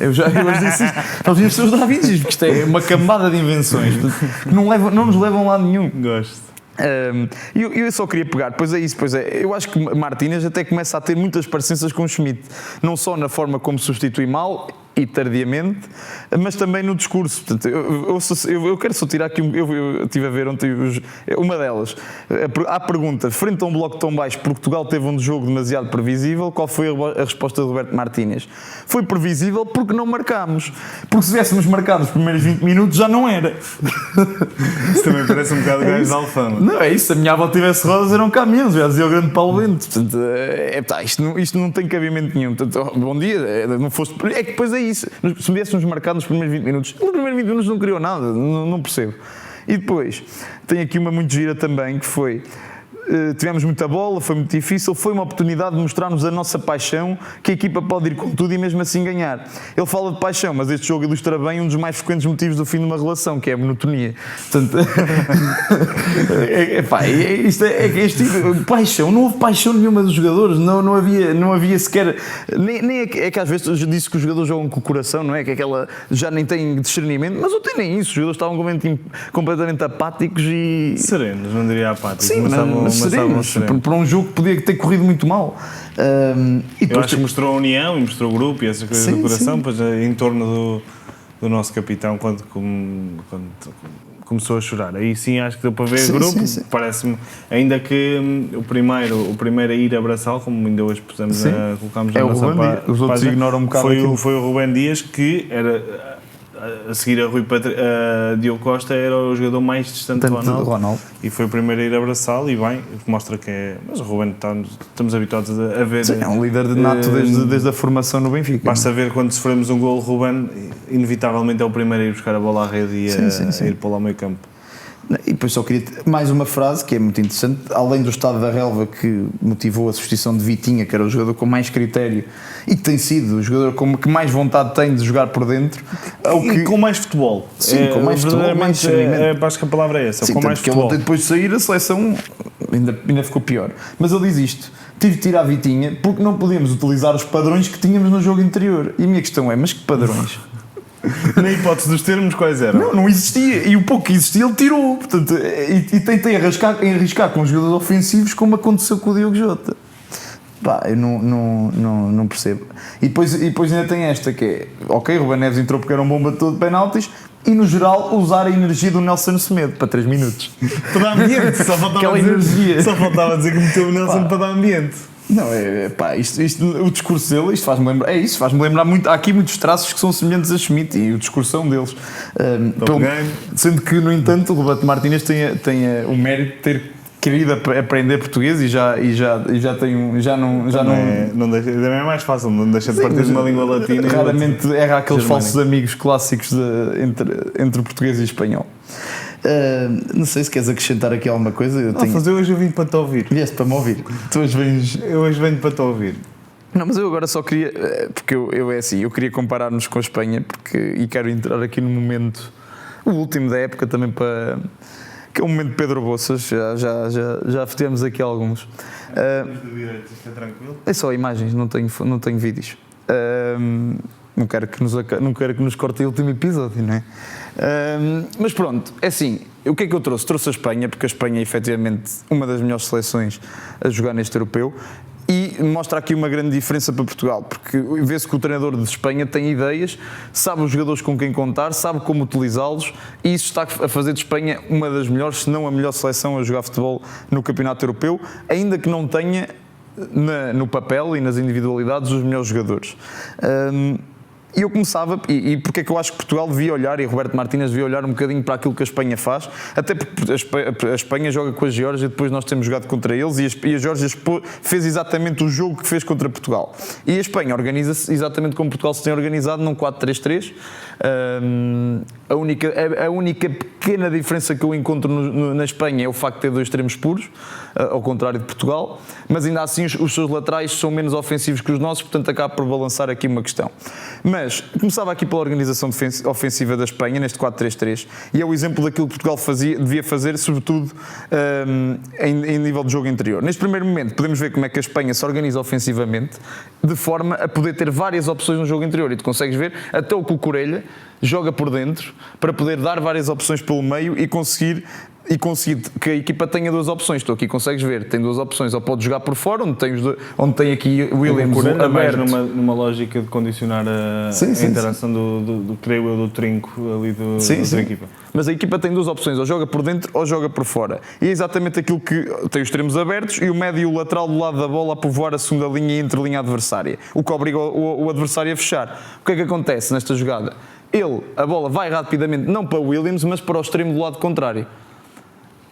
Eu hoje disse isto. Nós devíamos ser os Da Vinci, porque isto é uma cambada de invenções que não nos levam a lado nenhum. Gosto. Eu só queria pegar, eu acho que Martínez até começa a ter muitas parecenças com o Schmidt, não só na forma como substitui mal e tardiamente, mas também no discurso. Portanto, eu quero só tirar aqui, eu estive a ver ontem uma delas, à pergunta, frente a um bloco tão baixo, Portugal teve um jogo demasiado previsível, qual foi a resposta de Roberto Martínez? Foi previsível porque não marcámos, porque se tivéssemos marcado os primeiros 20 minutos já não era. Isso também parece um bocado de gajo de Alfama. Não, é isso, se a minha avó tivesse rodas eram caminhões, já dizia o grande Paulo Bento. Portanto, isto não tem cabimento nenhum. Portanto, bom dia, não fosse. É que depois é isso. Se me tivéssemos marcado nos primeiros 20 minutos, nos primeiros 20 minutos não criou nada, não percebo. E depois, tem aqui uma muito gira também, que foi. Tivemos muita bola, foi muito difícil, foi uma oportunidade de mostrarmos a nossa paixão, que a equipa pode ir com tudo e mesmo assim ganhar. Ele fala de paixão, mas este jogo ilustra bem um dos mais frequentes motivos do fim de uma relação, que é a monotonia. Portanto, este tipo, paixão, não houve paixão nenhuma dos jogadores, não havia sequer, nem é que às vezes eu disse que os jogadores jogam com o coração, não é? Que aquela já nem tem discernimento, mas não tem nem isso, os jogadores estavam completamente apáticos e... Serenos, não diria apáticos, sim, mas serenos, para um jogo que podia ter corrido muito mal. E eu acho que mostrou a união e mostrou o grupo e essas coisas do coração, pois, em torno do nosso capitão quando começou a chorar. Aí sim acho que deu para ver o grupo, parece-me, ainda que o primeiro a ir abraçá-lo, como ainda hoje colocámos na nossa página, os outros ignoram um bocado foi o Rubén Dias, que era... A seguir a Diogo Costa era o jogador mais distante do Ronaldo e foi o primeiro a ir abraçá-lo e bem, mostra que é... Mas o Rubén estamos habituados a ver... Sim, é um líder de nato desde a formação no Benfica. Basta ver quando sofremos um golo, Rubén inevitavelmente é o primeiro a ir buscar a bola à rede e a ir para lá ao meio campo. E depois só queria mais uma frase que é muito interessante, além do estado da relva que motivou a substituição de Vitinha, que era o jogador com mais critério e que tem sido o jogador que mais vontade tem de jogar por dentro, com mais futebol. Sim, com mais futebol, mais discernimento. Acho que a palavra é essa, sim, com mais futebol. Ele depois de sair a seleção ainda ficou pior, mas ele diz isto: tive de tirar a Vitinha porque não podíamos utilizar os padrões que tínhamos no jogo anterior. E a minha questão é, mas que padrões? Na hipótese dos termos, quais eram? Não existia, e o pouco que existia ele tirou, portanto, e tentei arriscar com os jogadores ofensivos, como aconteceu com o Diogo Jota. Pá, eu não percebo. E depois ainda tem esta que é, ok, Ruben Neves entrou porque era um bom batedor de penaltis e no geral usar a energia do Nelson Semedo para 3 minutos para dar ambiente, só faltava dizer que meteu o Nelson para dar ambiente. Não, o discurso dele, isto faz-me lembrar, faz-me lembrar muito, há aqui muitos traços que são semelhantes a Schmidt e o discurso é um deles. Sendo que, no entanto, o Roberto Martínez tem o mérito de ter querido aprender português e já tem um, também é mais fácil, não deixa de partir de uma língua latina. Raramente erra aqueles falsos amigos clássicos entre português e espanhol. Não sei se queres acrescentar aqui alguma coisa. Hoje eu vim para te ouvir. Vieste para me ouvir. Eu hoje venho para te ouvir. Não, mas eu agora só queria, porque eu queria comparar-nos com a Espanha, e quero entrar aqui no momento, o último da época também que é o momento de Pedro Boças, já tivemos aqui alguns. Isto é tranquilo? É só imagens, não tenho vídeos. Não quero que nos corte o último episódio, não é? Mas pronto, é assim, o que é que eu trouxe? Trouxe a Espanha, porque a Espanha é efetivamente uma das melhores seleções a jogar neste europeu e mostra aqui uma grande diferença para Portugal, porque vê-se que o treinador de Espanha tem ideias, sabe os jogadores com quem contar, sabe como utilizá-los e isso está a fazer de Espanha uma das melhores, se não a melhor seleção a jogar futebol no campeonato europeu, ainda que não tenha no papel e nas individualidades os melhores jogadores. E eu começava, e porque é que eu acho que Portugal devia olhar, e Roberto Martínez devia olhar um bocadinho para aquilo que a Espanha faz, até porque a Espanha joga com a Geórgia, depois nós temos jogado contra eles, e a Geórgia fez exatamente o jogo que fez contra Portugal. E a Espanha organiza-se exatamente como Portugal se tem organizado, num 4-3-3. A única pequena diferença que eu encontro na Espanha é o facto de ter 2 extremos puros, ao contrário de Portugal, mas ainda assim os seus laterais são menos ofensivos que os nossos, portanto acaba por balançar aqui uma questão. Mas Mas começava aqui pela organização ofensiva da Espanha, neste 4-3-3, e é o exemplo daquilo que Portugal devia fazer, sobretudo em nível de jogo interior. Neste primeiro momento, podemos ver como é que a Espanha se organiza ofensivamente, de forma a poder ter várias opções no jogo interior. E tu consegues ver, até o Cucurella joga por dentro, para poder dar várias opções pelo meio e conseguir que a equipa tenha duas opções. Tu aqui consegues ver, tem duas opções, ou pode jogar por fora, onde tem aqui o Williams Corena, aberto. mais numa lógica de condicionar a interação creio eu, do trinco ali da equipa. Mas a equipa tem duas opções, ou joga por dentro ou joga por fora. E é exatamente aquilo que tem os extremos abertos e o médio e o lateral do lado da bola a povoar a segunda linha e a interlinha adversária, o que obriga o adversário a fechar. O que é que acontece nesta jogada? A bola vai rapidamente, não para o Williams, mas para o extremo do lado contrário.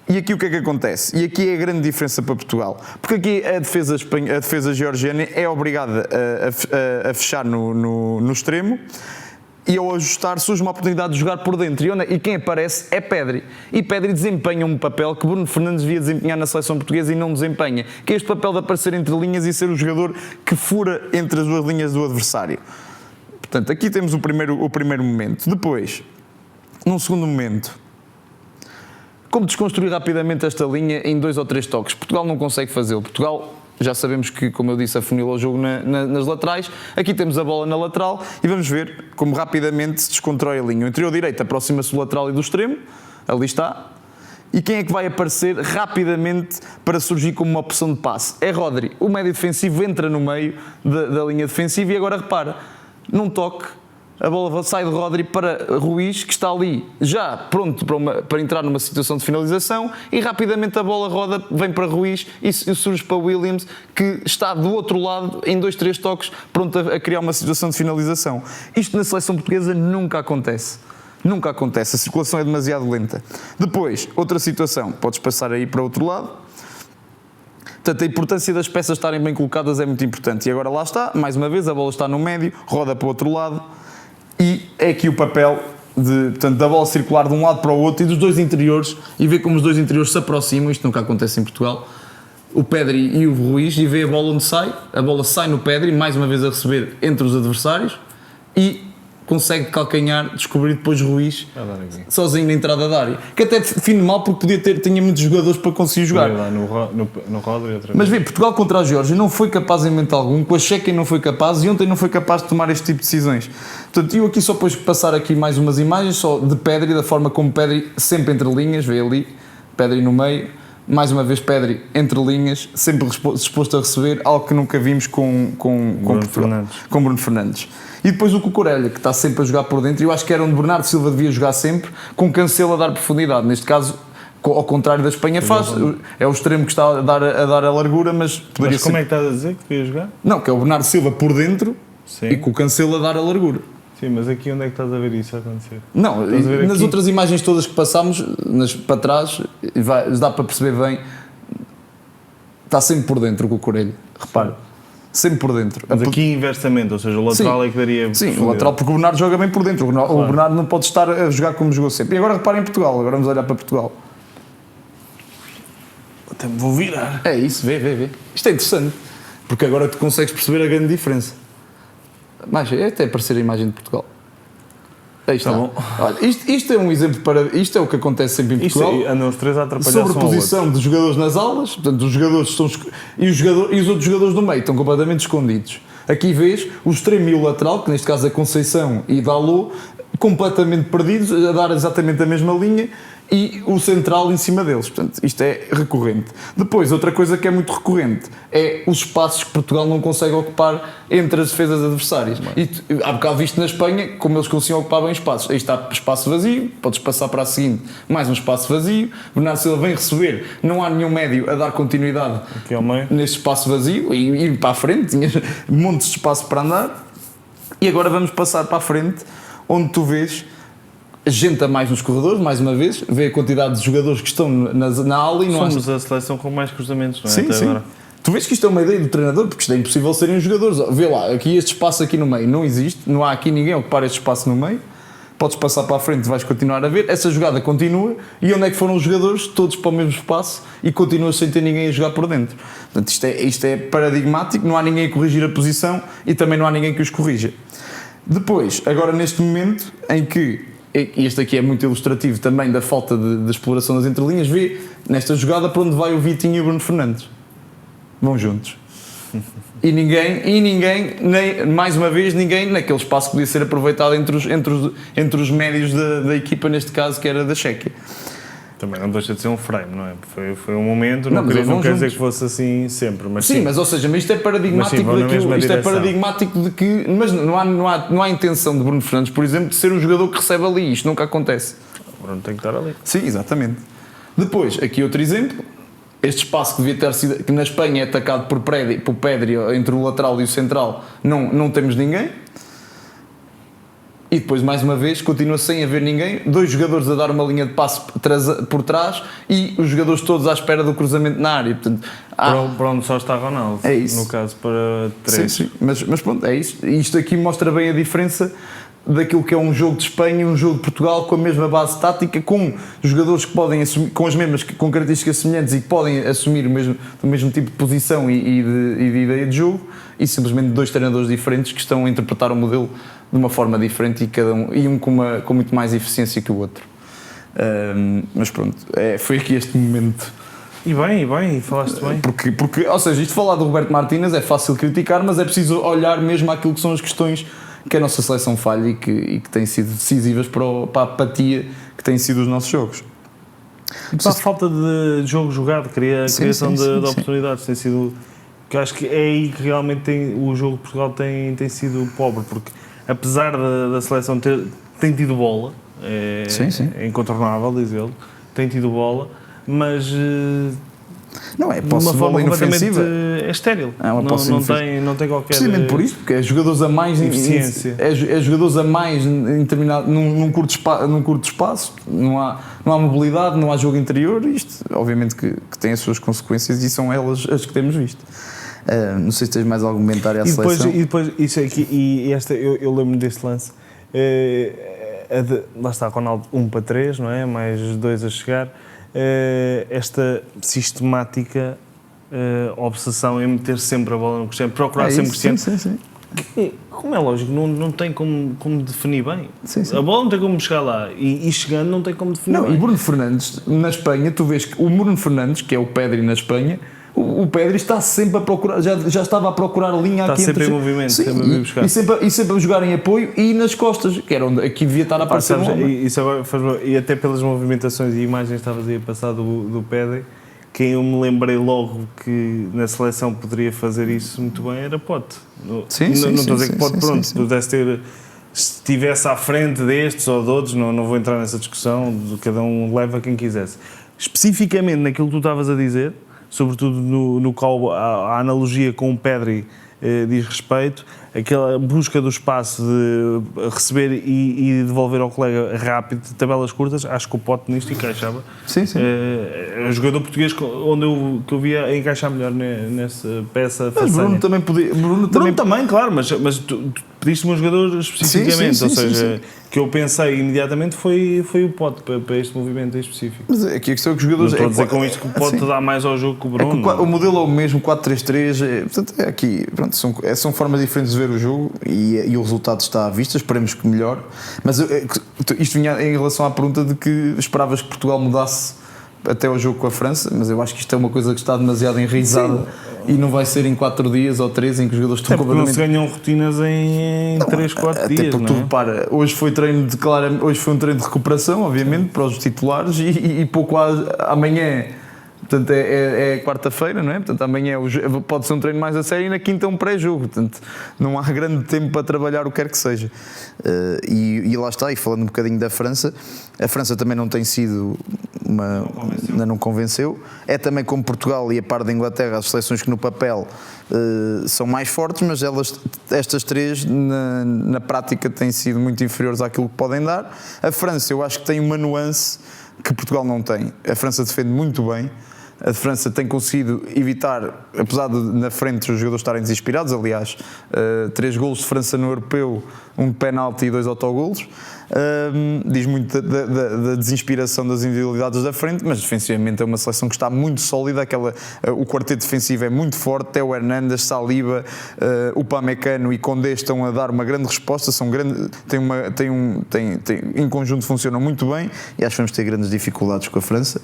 E aqui o que é que acontece? E aqui é a grande diferença para Portugal. Porque aqui a defesa georgiana é obrigada a fechar no extremo e ao ajustar surge uma oportunidade de jogar por dentro. E quem aparece é Pedri. E Pedri desempenha um papel que Bruno Fernandes devia desempenhar na seleção portuguesa e não desempenha, que é este papel de aparecer entre linhas e ser o jogador que fura entre as duas linhas do adversário. Portanto, aqui temos o primeiro momento. Depois, num segundo momento, como desconstruir rapidamente esta linha em 2 ou 3 toques? Portugal não consegue fazê-lo. Portugal, já sabemos que, como eu disse, afunila o jogo nas laterais. Aqui temos a bola na lateral e vamos ver como rapidamente se desconstrói a linha. O interior direito aproxima-se do lateral e do extremo. Ali está. E quem é que vai aparecer rapidamente para surgir como uma opção de passe? É Rodri. O médio defensivo entra no meio da linha defensiva e agora repara, num toque, a bola sai de Rodri para Ruiz, que está ali já pronto para entrar numa situação de finalização, e rapidamente a bola roda, vem para Ruiz e surge para Williams, que está do outro lado em 2, 3 toques, pronto a criar uma situação de finalização. Isto na seleção portuguesa nunca acontece. Nunca acontece, a circulação é demasiado lenta. Depois, outra situação, podes passar aí para o outro lado. Portanto, a importância das peças estarem bem colocadas é muito importante. E agora lá está, mais uma vez, a bola está no médio, roda para o outro lado. E é aqui o papel da bola circular de um lado para o outro e dos dois interiores, e ver como os dois interiores se aproximam. Isto nunca acontece em Portugal. O Pedri e o Ruiz, e vê a bola onde sai. A bola sai no Pedri, mais uma vez a receber entre os adversários, e consegue de calcanhar descobrir depois Ruiz sozinho na entrada da área, que até define mal porque tinha muitos jogadores para conseguir jogar. No Rodri outra vez. Mas vê, Portugal contra a Geórgia não foi capaz em momento algum, com a Chequia não foi capaz, e ontem não foi capaz de tomar este tipo de decisões. Portanto, eu aqui só depois passar aqui mais umas imagens só de Pedri, da forma como Pedri sempre entre linhas, vê ali, Pedri no meio, mais uma vez Pedri entre linhas, sempre disposto a receber, algo que nunca vimos com Bruno Fernandes. E depois o Cucurella, que está sempre a jogar por dentro, e eu acho que era onde Bernardo Silva devia jogar sempre, com Cancelo a dar profundidade. Neste caso, ao contrário da Espanha faz, é o extremo que está a dar a largura, mas poderia como é que estás a dizer que devia jogar? Não, que é o Bernardo Silva por dentro, sim, e com o Cancelo a dar a largura. Sim, mas aqui onde é que estás a ver isso a acontecer? Não, nas outras imagens todas que passámos, para trás, dá para perceber bem, está sempre por dentro o Cucurella, repara. Sempre por dentro. Mas aqui inversamente, ou seja, o lateral sim, é que daria... Sim, o lateral, porque o Bernardo joga bem por dentro. Claro. O Bernardo não pode estar a jogar como jogou sempre. E agora reparem em Portugal, agora vamos olhar para Portugal. Até me vou virar. É isso, vê. Isto é interessante, porque agora tu consegues perceber a grande diferença. Mas é até aparecer a imagem de Portugal. Aí está. Tá bom. Olha, isto é um exemplo isto é o que acontece sempre em Portugal. Andam os três a atrapalhar. Sobreposição de jogadores nas aulas, portanto, os jogadores estão e os outros jogadores do meio estão completamente escondidos. Aqui vês o extremo e o lateral, que neste caso é Conceição e Dalot, completamente perdidos, a dar exatamente a mesma linha, e o central em cima deles. Portanto, isto é recorrente. Depois, outra coisa que é muito recorrente é os espaços que Portugal não consegue ocupar entre as defesas adversárias. E há bocado visto na Espanha como eles conseguiam ocupar bem espaços. Aí está espaço vazio, podes passar para a seguinte, mais um espaço vazio. Bernardo Silva vem receber, não há nenhum médio a dar continuidade aqui ao meio, neste espaço vazio, e ir para a frente, tinha montes de espaço para andar. E agora vamos passar para a frente, onde tu vês gente a mais nos corredores, mais uma vez, vê a quantidade de jogadores que estão na aula e não somos a seleção com mais cruzamentos, não é? Sim, até sim. Agora. Tu vês que isto é uma ideia do treinador, porque isto é impossível serem os jogadores. Vê lá, aqui este espaço aqui no meio não existe, não há aqui ninguém a ocupar este espaço no meio. Podes passar para a frente, vais continuar a ver. Essa jogada continua, e onde é que foram os jogadores? Todos para o mesmo espaço, e continuas sem ter ninguém a jogar por dentro. Portanto, isto é paradigmático, não há ninguém a corrigir a posição e também não há ninguém que os corrija. Depois, agora neste momento em que, e este aqui é muito ilustrativo também da falta de exploração das entrelinhas, vê nesta jogada para onde vai o Vitinho e o Bruno Fernandes. Vão juntos. E ninguém, nem, mais uma vez, ninguém naquele espaço que podia ser aproveitado entre os médios da equipa, neste caso, que era da Chequia. Também não deixa de ser um frame, não é? Foi um momento, Não, não quer dizer juntos. que fosse assim sempre, mas Sim, mas ou seja, mas isto é paradigmático vão na daquilo, mesma isto é direção. paradigmático de que, mas não há intenção de Bruno Fernandes, por exemplo, de ser o jogador que recebe ali, isto nunca acontece. O Bruno tem que estar ali. Sim, exatamente. Depois, aqui outro exemplo, este espaço que devia ter sido, que na Espanha é atacado por Pedri entre o lateral e o central, não temos ninguém. E depois, mais uma vez, continua sem haver ninguém, 2 jogadores a dar uma linha de passe por trás e os jogadores todos à espera do cruzamento na área. Portanto, Para onde só está Ronaldo, É isso. no caso para 3. sim. Mas pronto, é isso. Isto aqui mostra bem a diferença daquilo que é um jogo de Espanha e um jogo de Portugal com a mesma base tática, com jogadores que podem assumir, com características semelhantes e que podem assumir o mesmo tipo de posição e de ideia de jogo, e simplesmente 2 treinadores diferentes que estão a interpretar o modelo de uma forma diferente e um com muito mais eficiência que o outro. Mas pronto, foi aqui este momento. E bem, falaste bem. Porque, ou seja, isto falar do Roberto Martínez é fácil criticar, mas é preciso olhar mesmo àquilo que são as questões que a nossa seleção falha e que têm sido decisivas para a apatia que têm sido os nossos jogos. Para a falta de jogo jogado, criação de sim. oportunidades, tem sido. Que acho que é aí que realmente o jogo de Portugal tem sido pobre, porque apesar da seleção tem tido bola, é incontornável dizê-lo, tem tido bola, mas Não é, de uma forma completamente inofensiva. estéril. É uma posse inofensiva. Não tem qualquer. Precisamente por isto, porque é jogadores a mais eficiência. É jogadores a mais num curto espaço, não há mobilidade, não há jogo interior. Isto, obviamente, que tem as suas consequências e são elas as que temos visto. Não sei se tens mais algum comentário à seleção. E depois isso aqui, eu lembro deste lance. Lá está, Ronaldo 1-3, não é? Mais 2 a chegar. Esta sistemática obsessão em meter sempre a bola no Cristiano, procurar sempre Cristiano. Sim. Que, como é lógico, não tem como definir bem. Sim. A bola não tem como chegar lá e chegando não tem como definir Não, bem. e Bruno Fernandes, na Espanha, tu vês que o Bruno Fernandes, que é o Pedri na Espanha, o Pedri está sempre a procurar, já estava a procurar linha Está aqui sempre entre... em movimento, Sim, sempre a vir buscar. e sempre a jogar em apoio e nas costas, que era onde aqui devia estar a aparecer um homem. Isso agora e até pelas movimentações e imagens que estavas aí a passar do Pedri, quem eu me lembrei logo que na seleção poderia fazer isso muito bem era Pote. Não estou a dizer que Pote, pronto, pudesse ter, se estivesse à frente destes ou de outros, não vou entrar nessa discussão, cada um leva quem quisesse. Especificamente naquilo que tu estavas a dizer, sobretudo no qual a analogia com o Pedri diz respeito, aquela busca do espaço de receber e devolver ao colega rápido, de tabelas curtas, acho que o Pote nisto encaixava. Sim. É o jogador português que eu via encaixar melhor nessa peça. Mas Bruno também podia... Bruno também, claro, mas tu pediste-me um jogador especificamente, Sim. ou seja, que eu pensei imediatamente foi o Pote para este movimento em específico. Mas aqui a questão é que os jogadores... Não estou a dizer com isto que o Pote assim, dá mais ao jogo que o Bruno. o modelo é o mesmo, 4-3-3, portanto é aqui, pronto, são formas diferentes de ver o jogo e o resultado está à vista, esperemos que melhor, mas isto vinha em relação à pergunta de que esperavas que Portugal mudasse até ao jogo com a França, mas eu acho que isto é uma coisa que está demasiado enraizada e não vai ser em 4 dias ou 3 em que os jogadores estão completamente... Não se ganham rotinas em 3, 4 dias, até porque tu não é? repara, hoje foi um treino de recuperação, obviamente, para os titulares e pouco amanhã, portanto é quarta-feira, não é? Portanto amanhã pode ser um treino mais a sério e na quinta é um pré-jogo, portanto não há grande tempo para trabalhar o que quer que seja. E lá está, e falando um bocadinho da França, a França também não tem sido ainda não convenceu. É também como Portugal e a par da Inglaterra, as seleções que no papel são mais fortes, mas estas 3 na prática têm sido muito inferiores àquilo que podem dar. A França eu acho que tem uma nuance que Portugal não tem. A França defende muito bem. A França tem conseguido evitar, apesar de na frente os jogadores estarem desinspirados, aliás, 3 golos de França no Europeu, um de penalti e 2 autogolos. diz muito da desinspiração das individualidades da frente, mas defensivamente é uma seleção que está muito sólida. O quarteto defensivo é muito forte. Teo Hernandes, Saliba, Upamecano e Condé estão a dar uma grande resposta, em conjunto funcionam muito bem, e acho que vamos ter grandes dificuldades com a França,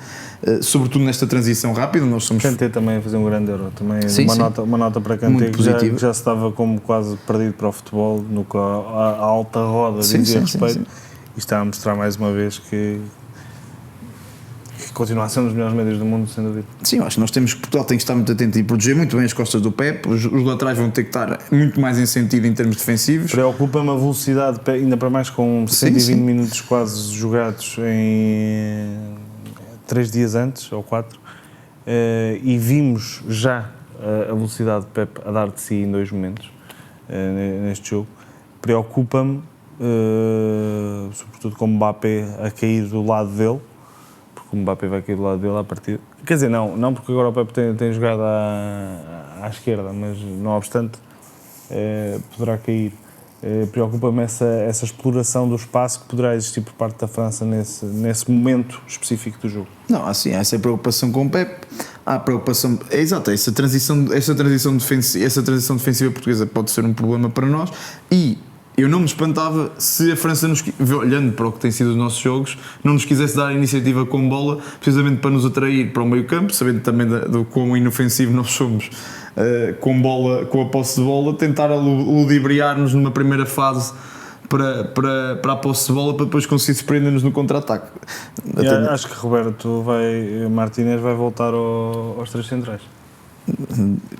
sobretudo nesta transição rápida. Nós somos... Kanté também a fazer um grande Euro, também Sim, uma nota para Kanté, muito que já positivo. se estava como quase perdido para o futebol, no que a alta roda dizia respeito, e está a mostrar mais uma vez que continua a ser um dos melhores médios do mundo, sem dúvida. Sim, eu acho que nós temos que, Portugal tem que estar muito atento e proteger muito bem as costas do Pep. Os laterais vão ter que estar muito mais em sentido em termos defensivos. Preocupa-me a velocidade, ainda para mais com 120 minutos quase jogados em 3 dias antes, ou 4, e vimos já a velocidade de Pep a dar de si em 2 momentos neste jogo. Preocupa-me, sobretudo com o Mbappé a cair do lado dele, porque o Mbappé vai cair do lado dele à partida. Quer dizer, não porque agora o Pep tem jogado à esquerda, mas não obstante poderá cair. Preocupa-me essa exploração do espaço que poderá existir por parte da França nesse momento específico do jogo. Não, assim, essa é a preocupação com o Pep. Há a preocupação, exato, essa transição defensiva portuguesa pode ser um problema para nós, e eu não me espantava se a França, olhando para o que tem sido os nossos jogos, não nos quisesse dar a iniciativa com bola, precisamente para nos atrair para o meio campo, sabendo também do quão inofensivo nós somos com a posse de bola, tentar ludibriar-nos numa primeira fase para a posse de bola, para depois conseguir surpreender-nos no contra-ataque. Acho que Martínez vai voltar aos 3 centrais.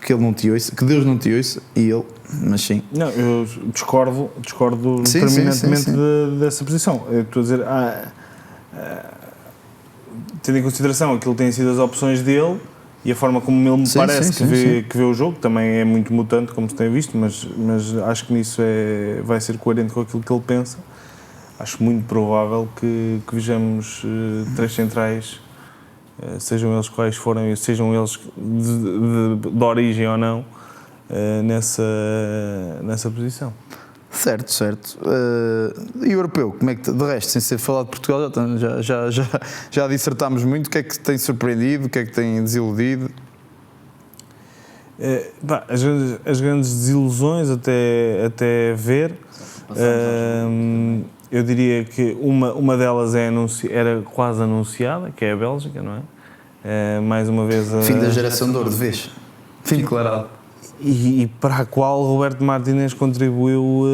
Que ele não te ouça, que Deus não te ouça, e ele, mas sim. Não, eu discordo terminantemente dessa posição. Eu estou a dizer, tendo em consideração aquilo que têm sido as opções dele e a forma como ele me parece que vê o jogo, também é muito mutante, como se tem visto, mas acho que nisso vai ser coerente com aquilo que ele pensa. Acho muito provável que vejamos 3 centrais, sejam eles quais forem, sejam eles de origem ou não, nessa posição. Certo. E o europeu, como é que, de resto, sem ser falado de Portugal, já dissertámos muito. O que é que tem surpreendido, o que é que tem desiludido? As grandes desilusões até ver, eu diria que uma delas era quase anunciada, que é a Bélgica, não é? Mais uma vez... Fim da geração de ouro, de vez. Fim declarado. E para a qual Roberto Martínez contribuiu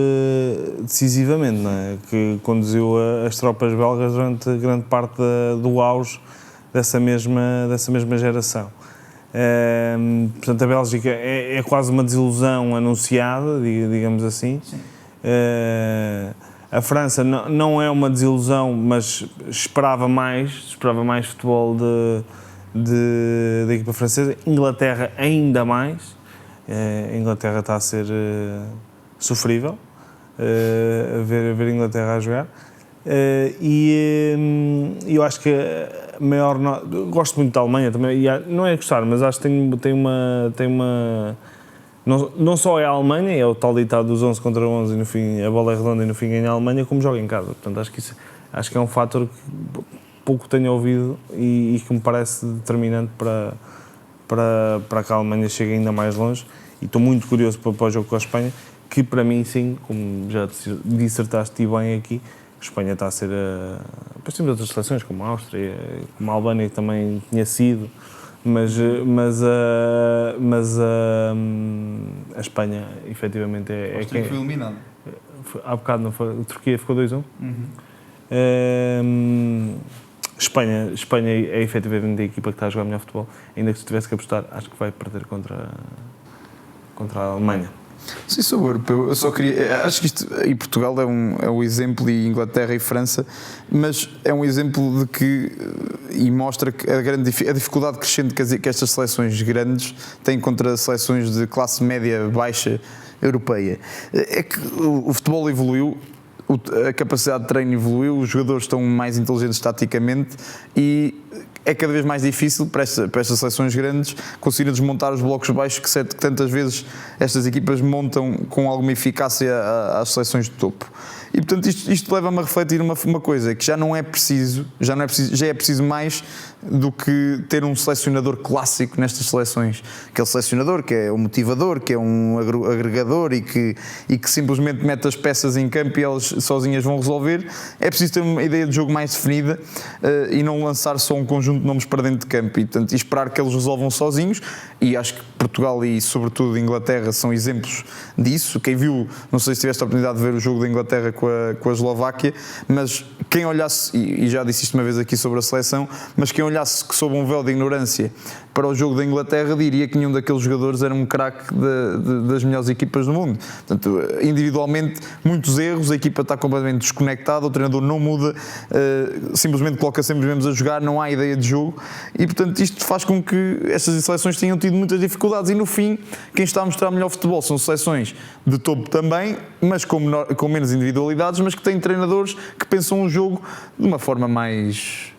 decisivamente, não é? Que conduziu as tropas belgas durante grande parte do auge dessa mesma geração. Portanto, a Bélgica é quase uma desilusão anunciada, digamos assim. A França não é uma desilusão, mas esperava mais futebol da equipa francesa. Inglaterra ainda mais. A Inglaterra está a ser sofrível, ver a Inglaterra a jogar, e eu acho que a maior... Gosto muito da Alemanha também, não é gostar, mas acho que tem uma não só é a Alemanha, é o tal ditado dos 11 contra 11 e no fim a bola é redonda e no fim ganha a Alemanha, como joga em casa. Portanto, acho que é um fator que pouco tenho ouvido e que me parece determinante para que a Alemanha chegue ainda mais longe, e estou muito curioso para o jogo com a Espanha, que para mim sim, como já dissertaste bem aqui, a Espanha está a ser depois temos outras seleções como a Áustria, como a Albânia, que também tinha sido, mas a Espanha efetivamente é quem foi eliminado. Há bocado não foi, a Turquia ficou 2-1. Espanha é efetivamente a equipa que está a jogar melhor futebol, ainda que se tivesse que apostar, acho que vai perder contra a Alemanha. Sim, sou europeu. Eu só queria. Acho que isto. E Portugal é um exemplo, e Inglaterra e França, mas é um exemplo de que. E mostra que a dificuldade crescente que estas seleções grandes têm contra seleções de classe média baixa europeia. É que o futebol evoluiu. A capacidade de treino evoluiu, os jogadores estão mais inteligentes taticamente, e é cada vez mais difícil para estas seleções grandes conseguir desmontar os blocos baixos que tantas vezes estas equipas montam com alguma eficácia às seleções de topo. E portanto isto leva-me a refletir uma coisa, que já é preciso mais do que ter um selecionador clássico nestas seleções. Aquele selecionador que é um motivador, que é um agregador e que simplesmente mete as peças em campo e elas sozinhas vão resolver. É preciso ter uma ideia de jogo mais definida e não lançar só um conjunto de nomes para dentro de campo e, portanto, esperar que eles resolvam sozinhos. E acho que Portugal e sobretudo Inglaterra são exemplos disso. Quem viu, não sei se tiveste a oportunidade de ver o jogo da Inglaterra com a Eslováquia, mas quem olhasse, e já disse isto uma vez aqui sobre a seleção, mas quem olhasse que sob um véu de ignorância para o jogo da Inglaterra diria que nenhum daqueles jogadores era um craque das melhores equipas do mundo. Portanto, individualmente, muitos erros, a equipa está completamente desconectada, o treinador não muda, simplesmente coloca sempre os mesmos a jogar, não há ideia de jogo e, portanto, isto faz com que estas seleções tenham tido muitas dificuldades e, no fim, quem está a mostrar melhor futebol são seleções de topo também, mas com menos individualidades, mas que têm treinadores que pensam o jogo de uma forma mais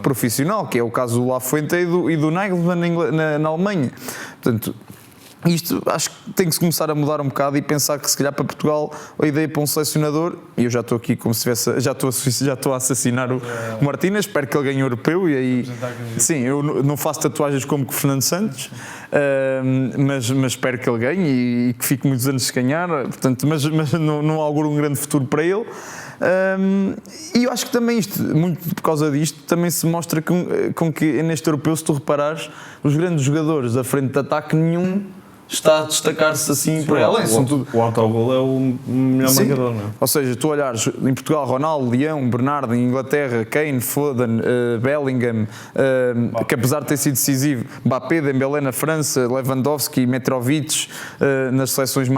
profissional, que é o caso do Lafuente e do Nagelsmann na Alemanha. Portanto, isto acho que tem que se começar a mudar um bocado e pensar que se calhar para Portugal a ideia para um selecionador, e eu já estou aqui como se tivesse, já estou a assassinar o Martínez, espero que ele ganhe o europeu e aí, sim, eu não faço tatuagens como que Fernando Santos, mas espero que ele ganhe e que fique muitos anos sem ganhar, portanto, mas não auguro um grande futuro para ele. E eu acho que também isto, muito por causa disto, também se mostra com que neste europeu, se tu reparares, os grandes jogadores da frente de ataque, nenhum está a destacar-se assim por ela. O autogol é o melhor marcador, não é? Ou seja, tu olhares em Portugal, Ronaldo, Leão, Bernardo, em Inglaterra, Kane, Foden, Bellingham, que apesar de ter sido decisivo, Mbappé, Dembélé na França, Lewandowski, Mitrovic nas seleções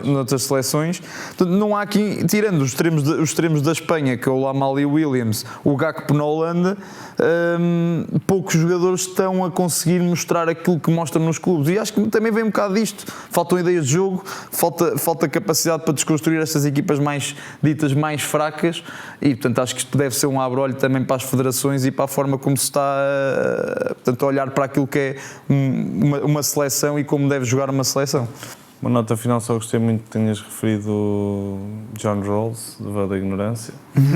noutras seleções. Portanto, não há aqui, tirando os extremos da Espanha, que é o Lamal e o Williams, o Gakpo na Holanda, poucos jogadores estão a conseguir mostrar aquilo que mostram nos clubes. E acho que também vem um bocado disto. Faltam ideias de jogo, falta capacidade para desconstruir estas equipas ditas mais fracas e, portanto, acho que isto deve ser um abre-olho também para as federações e para a forma como se está portanto, a olhar para aquilo que é uma seleção e como deve jogar uma seleção. Uma nota final, só gostei muito que tenhas referido John Rawls, do véu da ignorância.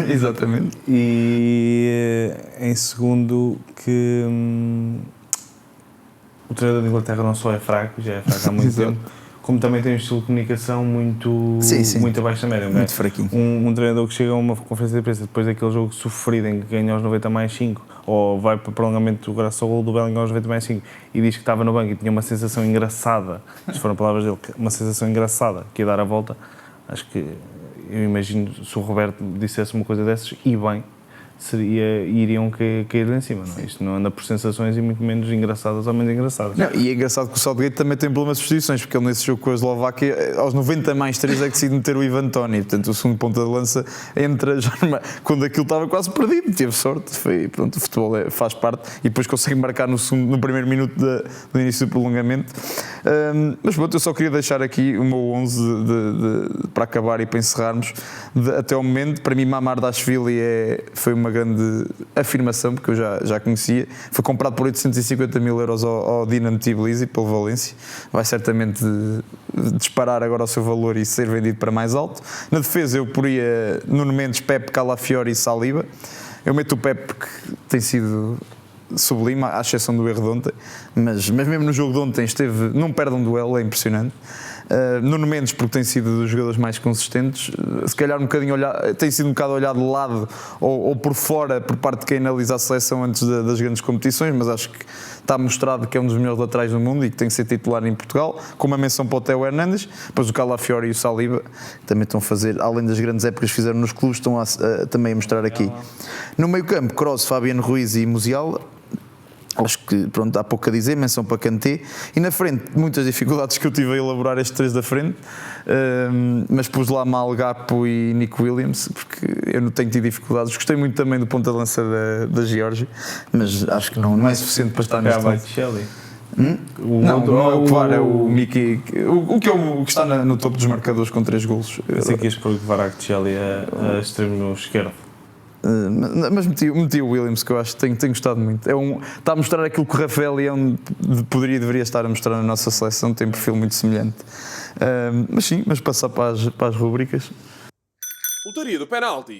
Exatamente. E em segundo que o treinador da Inglaterra não só é fraco, já é fraco há muito tempo, como também tem um estilo de comunicação muito abaixo da média. Muito fraquinho. Um treinador que chega a uma conferência de imprensa depois daquele jogo sofrido em que ganha aos 90+5 ou vai para o prolongamento graças ao gol do Bellingham aos 90+5 e diz que estava no banco e tinha uma sensação engraçada, estas foram palavras dele, uma sensação engraçada que ia dar a volta. Acho que eu imagino se o Roberto dissesse uma coisa dessas e bem, iriam cair lá em cima, não é? Isto não anda por sensações e muito menos engraçadas ou menos engraçadas. Não, e é engraçado que o Southgate também tem problemas de substituições, porque ele nesse jogo com a Eslováquia, aos 90+3 é que decide meter o Ivan Toney, portanto o segundo ponta de lança entra já quando aquilo estava quase perdido, teve sorte, pronto, o futebol faz parte e depois consegue marcar no primeiro minuto do início do prolongamento. Mas pronto, eu só queria deixar aqui o meu 11 para acabar e para encerrarmos. Até o momento, para mim Mamardashvili foi uma grande afirmação, porque eu já conhecia. Foi comprado por 850 mil euros ao Dinamo Tbilisi pelo Valência, vai certamente disparar agora o seu valor e ser vendido para mais alto. Na defesa eu poria Nuno Mendes, Pepe, Calafiori e Saliba. Eu meto o Pepe porque tem sido sublime, à exceção do erro de ontem, mas mesmo no jogo de ontem não perde um duelo, é impressionante. Nuno Mendes, porque tem sido dos jogadores mais consistentes, se calhar tem sido um bocado olhado de lado ou por fora por parte de quem analisa a seleção antes das grandes competições, mas acho que está mostrado que é um dos melhores laterais do mundo e que tem que ser titular em Portugal, com uma menção para o Theo Hernandes. Depois o Calafiori e o Saliba que também estão a fazer, além das grandes épocas que fizeram nos clubes, estão também a mostrar aqui. No meio campo, Kroos, Fabiano Ruiz e Musiala. Acho que, pronto, há pouco a dizer, menção para Kanté. E na frente, muitas dificuldades que eu tive a elaborar estes três da frente, mas pus lá Mal, Gakpo e Nico Williams, porque eu não tenho tido dificuldades. Gostei muito também do ponta de lança da Geórgia, mas acho que não é suficiente para estar neste lado. Claro, é o Miki, o que está no topo dos marcadores com 3 golos. Eu sei que ias pôr o Kvaratskhelia a extremo esquerdo. Mas meti o Williams, que eu acho que tenho gostado muito. Está a mostrar aquilo que o Rafael Leão deveria estar a mostrar na nossa seleção, tem um perfil muito semelhante. Mas sim, mas passar para as rubricas. Lotaria do penalti.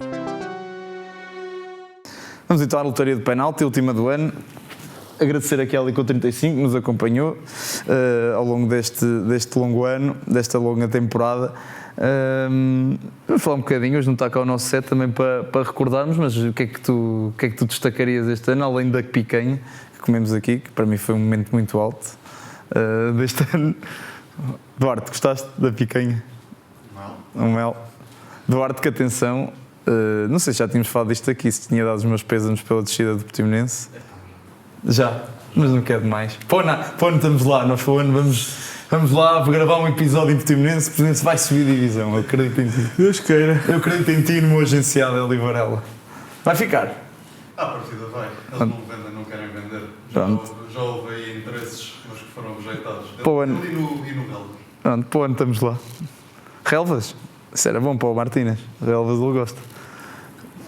Vamos então à lotaria do penalti, última do ano. Agradecer a Kelly com 35 que nos acompanhou ao longo deste longo ano, desta longa temporada. Vamos falar um bocadinho, hoje não está cá o nosso set também para recordarmos, mas o que é que tu destacarias este ano, além da picanha que comemos aqui, que para mim foi um momento muito alto deste ano. Duarte, gostaste da picanha? Um mel. Duarte, que atenção, não sei se já tínhamos falado disto aqui, se tinha dado os meus pésames pela descida do Portimonense. Já, mas não quero mais. Para o ano estamos lá, nós para o ano vamos lá gravar um episódio em Portimonense. O Portimonense vai subir divisão, eu acredito em ti. Deus queira. Eu acredito em ti e no meu agenciado Eli Varela. Vai ficar? À partida vai. Eles não vendem, não querem vender. Já houve aí interesses, mas que foram rejeitados. Para o ano. E no Relvas. Pronto, para o ano estamos lá. Relvas? Isso era bom para o Martínez. Relvas ele gosta.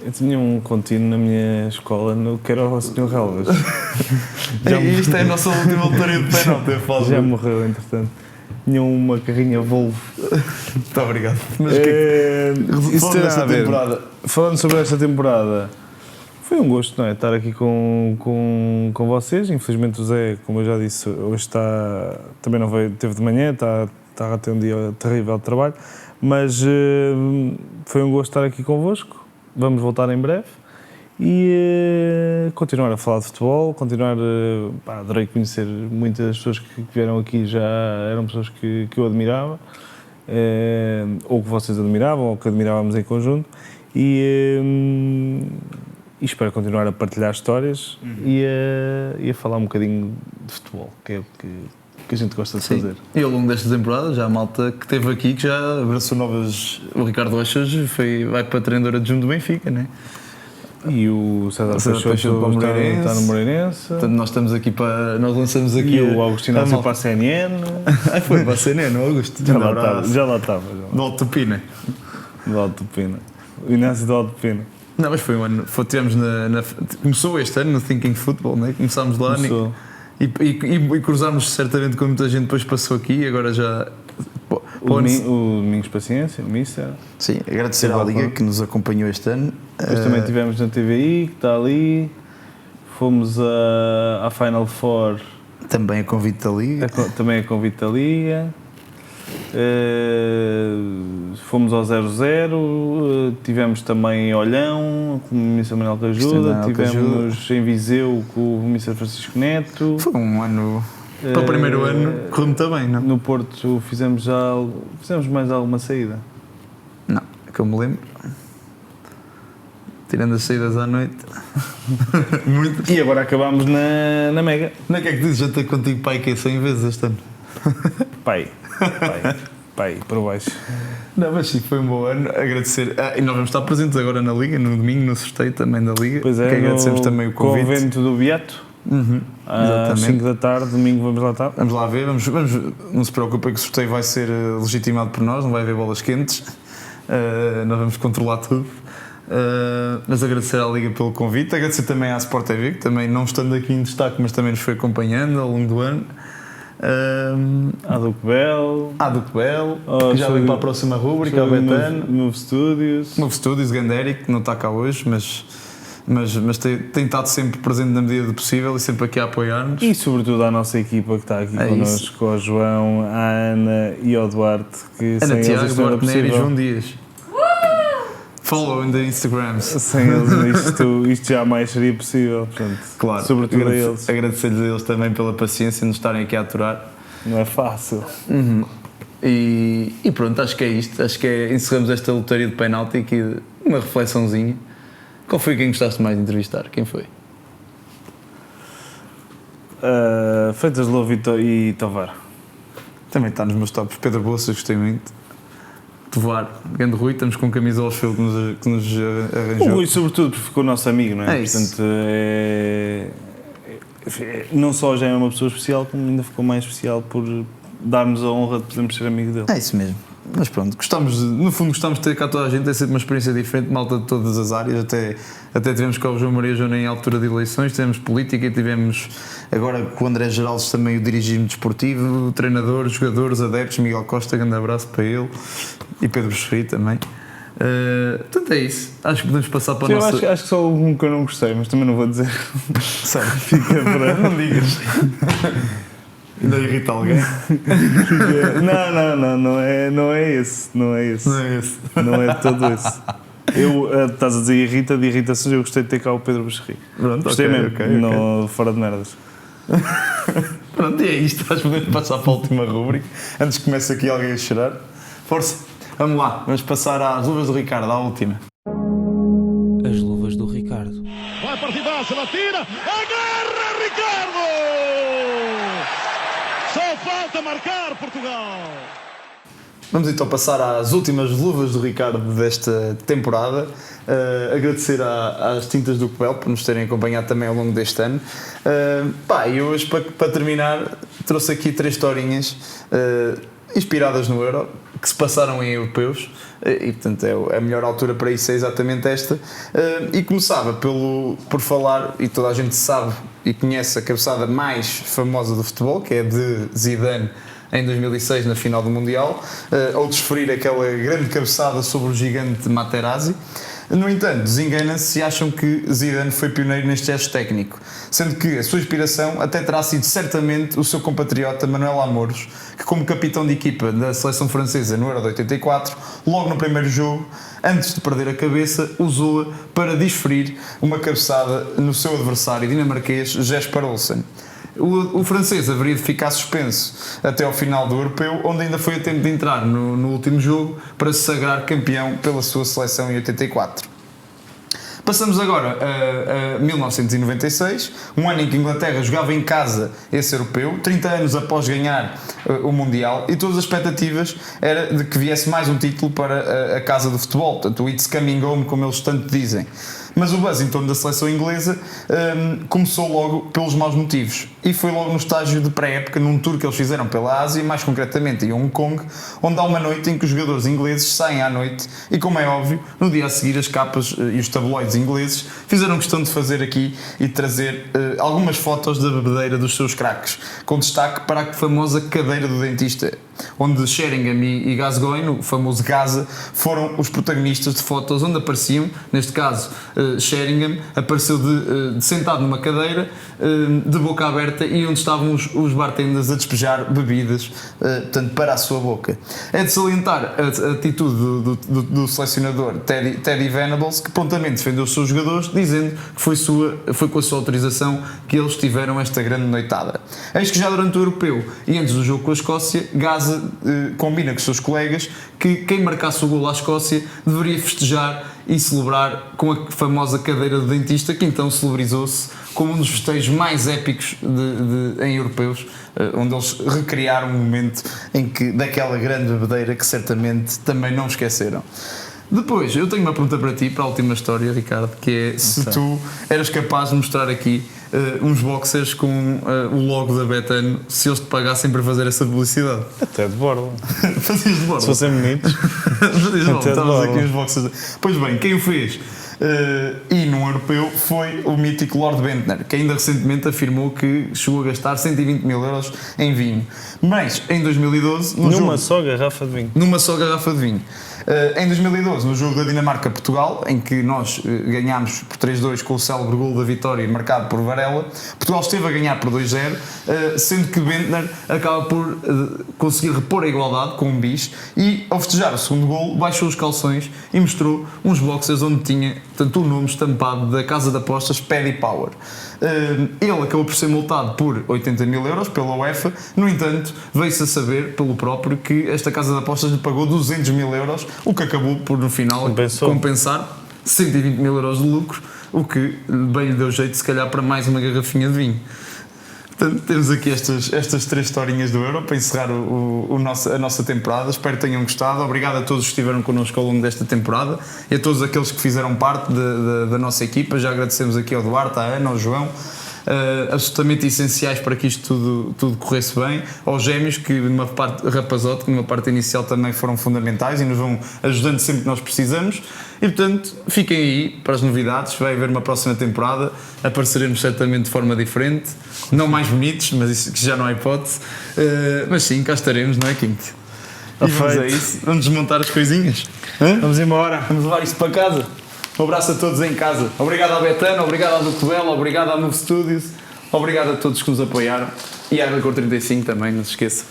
Eu tinha um contínuo na minha escola que era o Sr. Relvas. E isto é a nossa última lotaria de penalti. Já morreu, entretanto. Tinha uma carrinha Volvo. Muito obrigado. Mas o que é que Isso tem desta a ver. temporada? Falando sobre esta temporada, foi um gosto, não é? Estar aqui com vocês. Infelizmente o Zé, como eu já disse, hoje também não veio, teve de manhã, está a ter um dia terrível de trabalho, mas foi um gosto estar aqui convosco. Vamos voltar em breve e continuar a falar de futebol, adorei conhecer muitas das pessoas que vieram aqui, já eram pessoas que eu admirava, ou que vocês admiravam, ou que admirávamos em conjunto, e espero continuar a partilhar histórias e a falar um bocadinho de futebol, que é o que a gente gosta de fazer. E ao longo desta temporada, já a malta que esteve aqui, que já abraçou novas. O Ricardo Rocha vai para a treinadora adjunto do Benfica, não é? E o César Peixoto está no Moreirense. Portanto, nós estamos aqui para. Nós lançamos aqui. E o Augustinho Inácio para a CNN. Foi para a CNN, o Augusto. Já lá estava. Do Alto Pina. Do Alto Pina. O Inácio do Alto Pina. Não, mas foi um ano. Tivemos começou este ano no Thinking Football, não é? Começámos lá. Começou. E cruzámos certamente com muita gente, depois passou aqui e agora já. O Domingos Paciência, o Mister. Sim, agradecer à Liga que nos acompanhou este ano. Depois também tivemos na TVI, que está ali. Fomos à Final Four. Também a convite da Liga. Também a convite da Liga. Fomos ao 00, tivemos também em Olhão com o Mr. Manuel Cajuda, tivemos em Viseu com o Mr. Francisco Neto. Foi um ano, para o primeiro ano, correu muito bem, não? No Porto fizemos mais alguma saída? Não, que eu me lembro. Tirando as saídas à noite. Muito. E agora acabámos na Mega. Não é que é que dizes? Já estou contigo, pai, que é 100 vezes este ano. Pai, para baixo. Não, mas sim, foi um bom ano. Agradecer. E nós vamos estar presentes agora na Liga, no domingo, no sorteio também da Liga. Pois é, que agradecemos também o convite. Convento do Beato. Às 5 da tarde, domingo vamos lá estar. Vamos lá ver, não se preocupem que o sorteio vai ser legitimado por nós, não vai haver bolas quentes. Nós vamos controlar tudo. Mas agradecer à Liga pelo convite, agradecer também à Sport TV, que também não estando aqui em destaque, mas também nos foi acompanhando ao longo do ano. À Duque Bell, que já vem para a próxima rúbrica, ao Betano. Move Studios, Gandérico, que não está cá hoje, mas tem estado sempre presente na medida do possível e sempre aqui a apoiar-nos. E sobretudo à nossa equipa que está aqui connosco, ao João, à Ana e ao Duarte, que Ana, sem Tiago, eles isto não era Duarte Nery e possível. João Dias. Follow in the Instagrams. Sem eles isto jamais seria possível, portanto, Claro, sobretudo a eles. Agradecer-lhes a eles também pela paciência de nos estarem aqui a aturar. Não é fácil. E pronto, acho que é isto. Acho que encerramos esta lotaria de penalti aqui, uma reflexãozinha. Qual foi quem gostaste mais de entrevistar? Quem foi? Freitas Lobo e Tovar. Também está nos meus tops. Pedro Bolsa, gostei muito. Tovar, grande Rui, estamos com camisola ao fio que nos arranjou. O Rui, sobretudo, porque ficou nosso amigo, não é? É isso. Portanto, não só já é uma pessoa especial, como ainda ficou mais especial por darmos a honra de podermos ser amigo dele. É isso mesmo. Mas pronto, no fundo gostamos de ter cá toda a gente, é sempre uma experiência diferente, malta de todas as áreas, até tivemos com o João Maria Joana em altura de eleições, tivemos política e tivemos agora com o André Geraldes também o dirigismo desportivo, treinadores, jogadores, adeptos, Miguel Costa, grande abraço para ele, e Pedro Becerril também. Portanto é isso, acho que podemos passar para a nossa... Acho que só houve um que eu não gostei, mas também não vou dizer. Sério, Fica para... não digas. Ainda irrita alguém? Não é esse. Não é esse. Não é todo esse. Estás a dizer irrita de irritações, eu gostei de ter cá o Pedro Becerril. Gostei mesmo, okay. Fora de merdas. Pronto, e é isto, podemos passar para a última rúbrica, antes que comece aqui alguém a chorar. Força, vamos lá, vamos passar às luvas do Ricardo, à última. As luvas do Ricardo. Vai partidaça, ela tira, agarra Ricardo! Só falta marcar Portugal! Vamos então passar às últimas luvas do Ricardo desta temporada. Agradecer às Tintas do Copel por nos terem acompanhado também ao longo deste ano. E hoje, para terminar, trouxe aqui 3 historinhas inspiradas no Euro, que se passaram em europeus, e portanto a melhor altura para isso é exatamente esta. E começava por falar, e toda a gente sabe e conhece a cabeçada mais famosa do futebol, que é de Zidane em 2006 na final do Mundial, ao desferir aquela grande cabeçada sobre o gigante Materazzi. No entanto, desenganam-se e acham que Zidane foi pioneiro neste gesto técnico, sendo que a sua inspiração até terá sido certamente o seu compatriota Manuel Amoros, que como capitão de equipa da seleção francesa no Euro de 84, logo no primeiro jogo, antes de perder a cabeça, usou-a para desferir uma cabeçada no seu adversário dinamarquês Jesper Olsen. O francês haveria de ficar suspenso até ao final do europeu, onde ainda foi a tempo de entrar no último jogo para se sagrar campeão pela sua seleção em 84. Passamos agora a 1996, um ano em que a Inglaterra jogava em casa esse europeu, 30 anos após ganhar o Mundial, e todas as expectativas era de que viesse mais um título para a casa do futebol, portanto o It's Coming Home, como eles tanto dizem. Mas o buzz em torno da seleção inglesa começou logo pelos maus motivos, e foi logo no estágio de pré-época, num tour que eles fizeram pela Ásia, mais concretamente em Hong Kong, onde há uma noite em que os jogadores ingleses saem à noite e, como é óbvio, no dia a seguir as capas e os tabloides ingleses fizeram questão de fazer aqui e de trazer algumas fotos da bebedeira dos seus craques, com destaque para a famosa cadeira do dentista, onde Sheringham e Gascoigne, o famoso Gaza, foram os protagonistas de fotos onde apareciam, neste caso Sheringham apareceu sentado numa cadeira, de boca aberta, e onde estavam os bartenders a despejar bebidas portanto, para a sua boca. É de salientar a atitude do selecionador Teddy Venables, que prontamente defendeu os seus jogadores, dizendo que foi com a sua autorização que eles tiveram esta grande noitada. Eis que já durante o europeu e antes do jogo com a Escócia, Gaza combina com os seus colegas que quem marcasse o golo à Escócia deveria festejar e celebrar com a famosa cadeira do dentista, que então celebrizou-se como um dos festejos mais épicos em europeus, onde eles recriaram um momento daquela grande bebedeira que certamente também não esqueceram. Depois, eu tenho uma pergunta para ti, para a última história, Ricardo, que é se tu eras capaz de mostrar aqui uns boxers com o logo da Betano, se eles te pagassem para fazer essa publicidade. Até de borla. Fazias de borla? Se fossem bonitos. Fazias de borla. Estavas aqui uns boxers. Pois bem, quem o fez? E num europeu foi o mítico Lord Bentner, que ainda recentemente afirmou que chegou a gastar 120 mil euros em vinho. Mas em 2012, numa só garrafa de vinho. Em 2012, no jogo da Dinamarca-Portugal, em que nós ganhámos por 3-2 com o célebre golo da vitória marcado por Varela, Portugal esteve a ganhar por 2-0, sendo que Bentner acaba por conseguir repor a igualdade com um bis, e ao festejar o segundo golo baixou os calções e mostrou uns boxers onde tinha tanto o nome estampado da casa de apostas Paddy Power. Ele acabou por ser multado por 80 mil euros pela UEFA. No entanto, veio-se a saber pelo próprio que esta casa de apostas lhe pagou 200 mil euros, o que acabou por no final compensar 120 mil euros de lucro, o que bem lhe deu jeito se calhar para mais uma garrafinha de vinho. Portanto, temos aqui estas 3 historinhas do Euro para encerrar a nossa temporada. Espero que tenham gostado. Obrigado a todos que estiveram connosco ao longo desta temporada e a todos aqueles que fizeram parte da nossa equipa. Já agradecemos aqui ao Duarte, à Ana, ao João, absolutamente essenciais para que isto tudo corresse bem, aos gêmeos que numa parte, Rapazote, que numa parte inicial também foram fundamentais e nos vão ajudando sempre que nós precisamos. E portanto, fiquem aí para as novidades, vai haver uma próxima temporada, apareceremos certamente de forma diferente, não mais bonitos, mas isso que já não há hipótese, mas sim, cá estaremos, não é, Quinto? E vamos a isso, vamos desmontar as coisinhas. Vamos embora. Vamos levar isto para casa. Um abraço a todos em casa. Obrigado ao Betano, obrigado ao Duque Belo, obrigado ao Move Studios, obrigado a todos que nos apoiaram e à Record 35 também, não se esqueçam.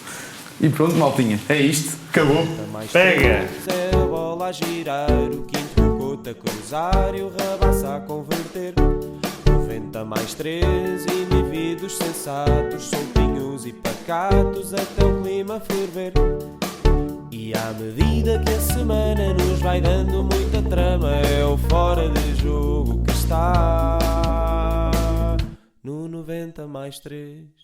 E pronto, maltinha, é isto, acabou. Pega! É a bola a girar, o quinto o Couto a cruzar e o Rabassa a converter. 90 mais 3, indivíduos sensatos, soltinhos e pacatos até o clima ferver. E à medida que a semana nos vai dando muita trama, é o fora de jogo que está no 90 mais 3.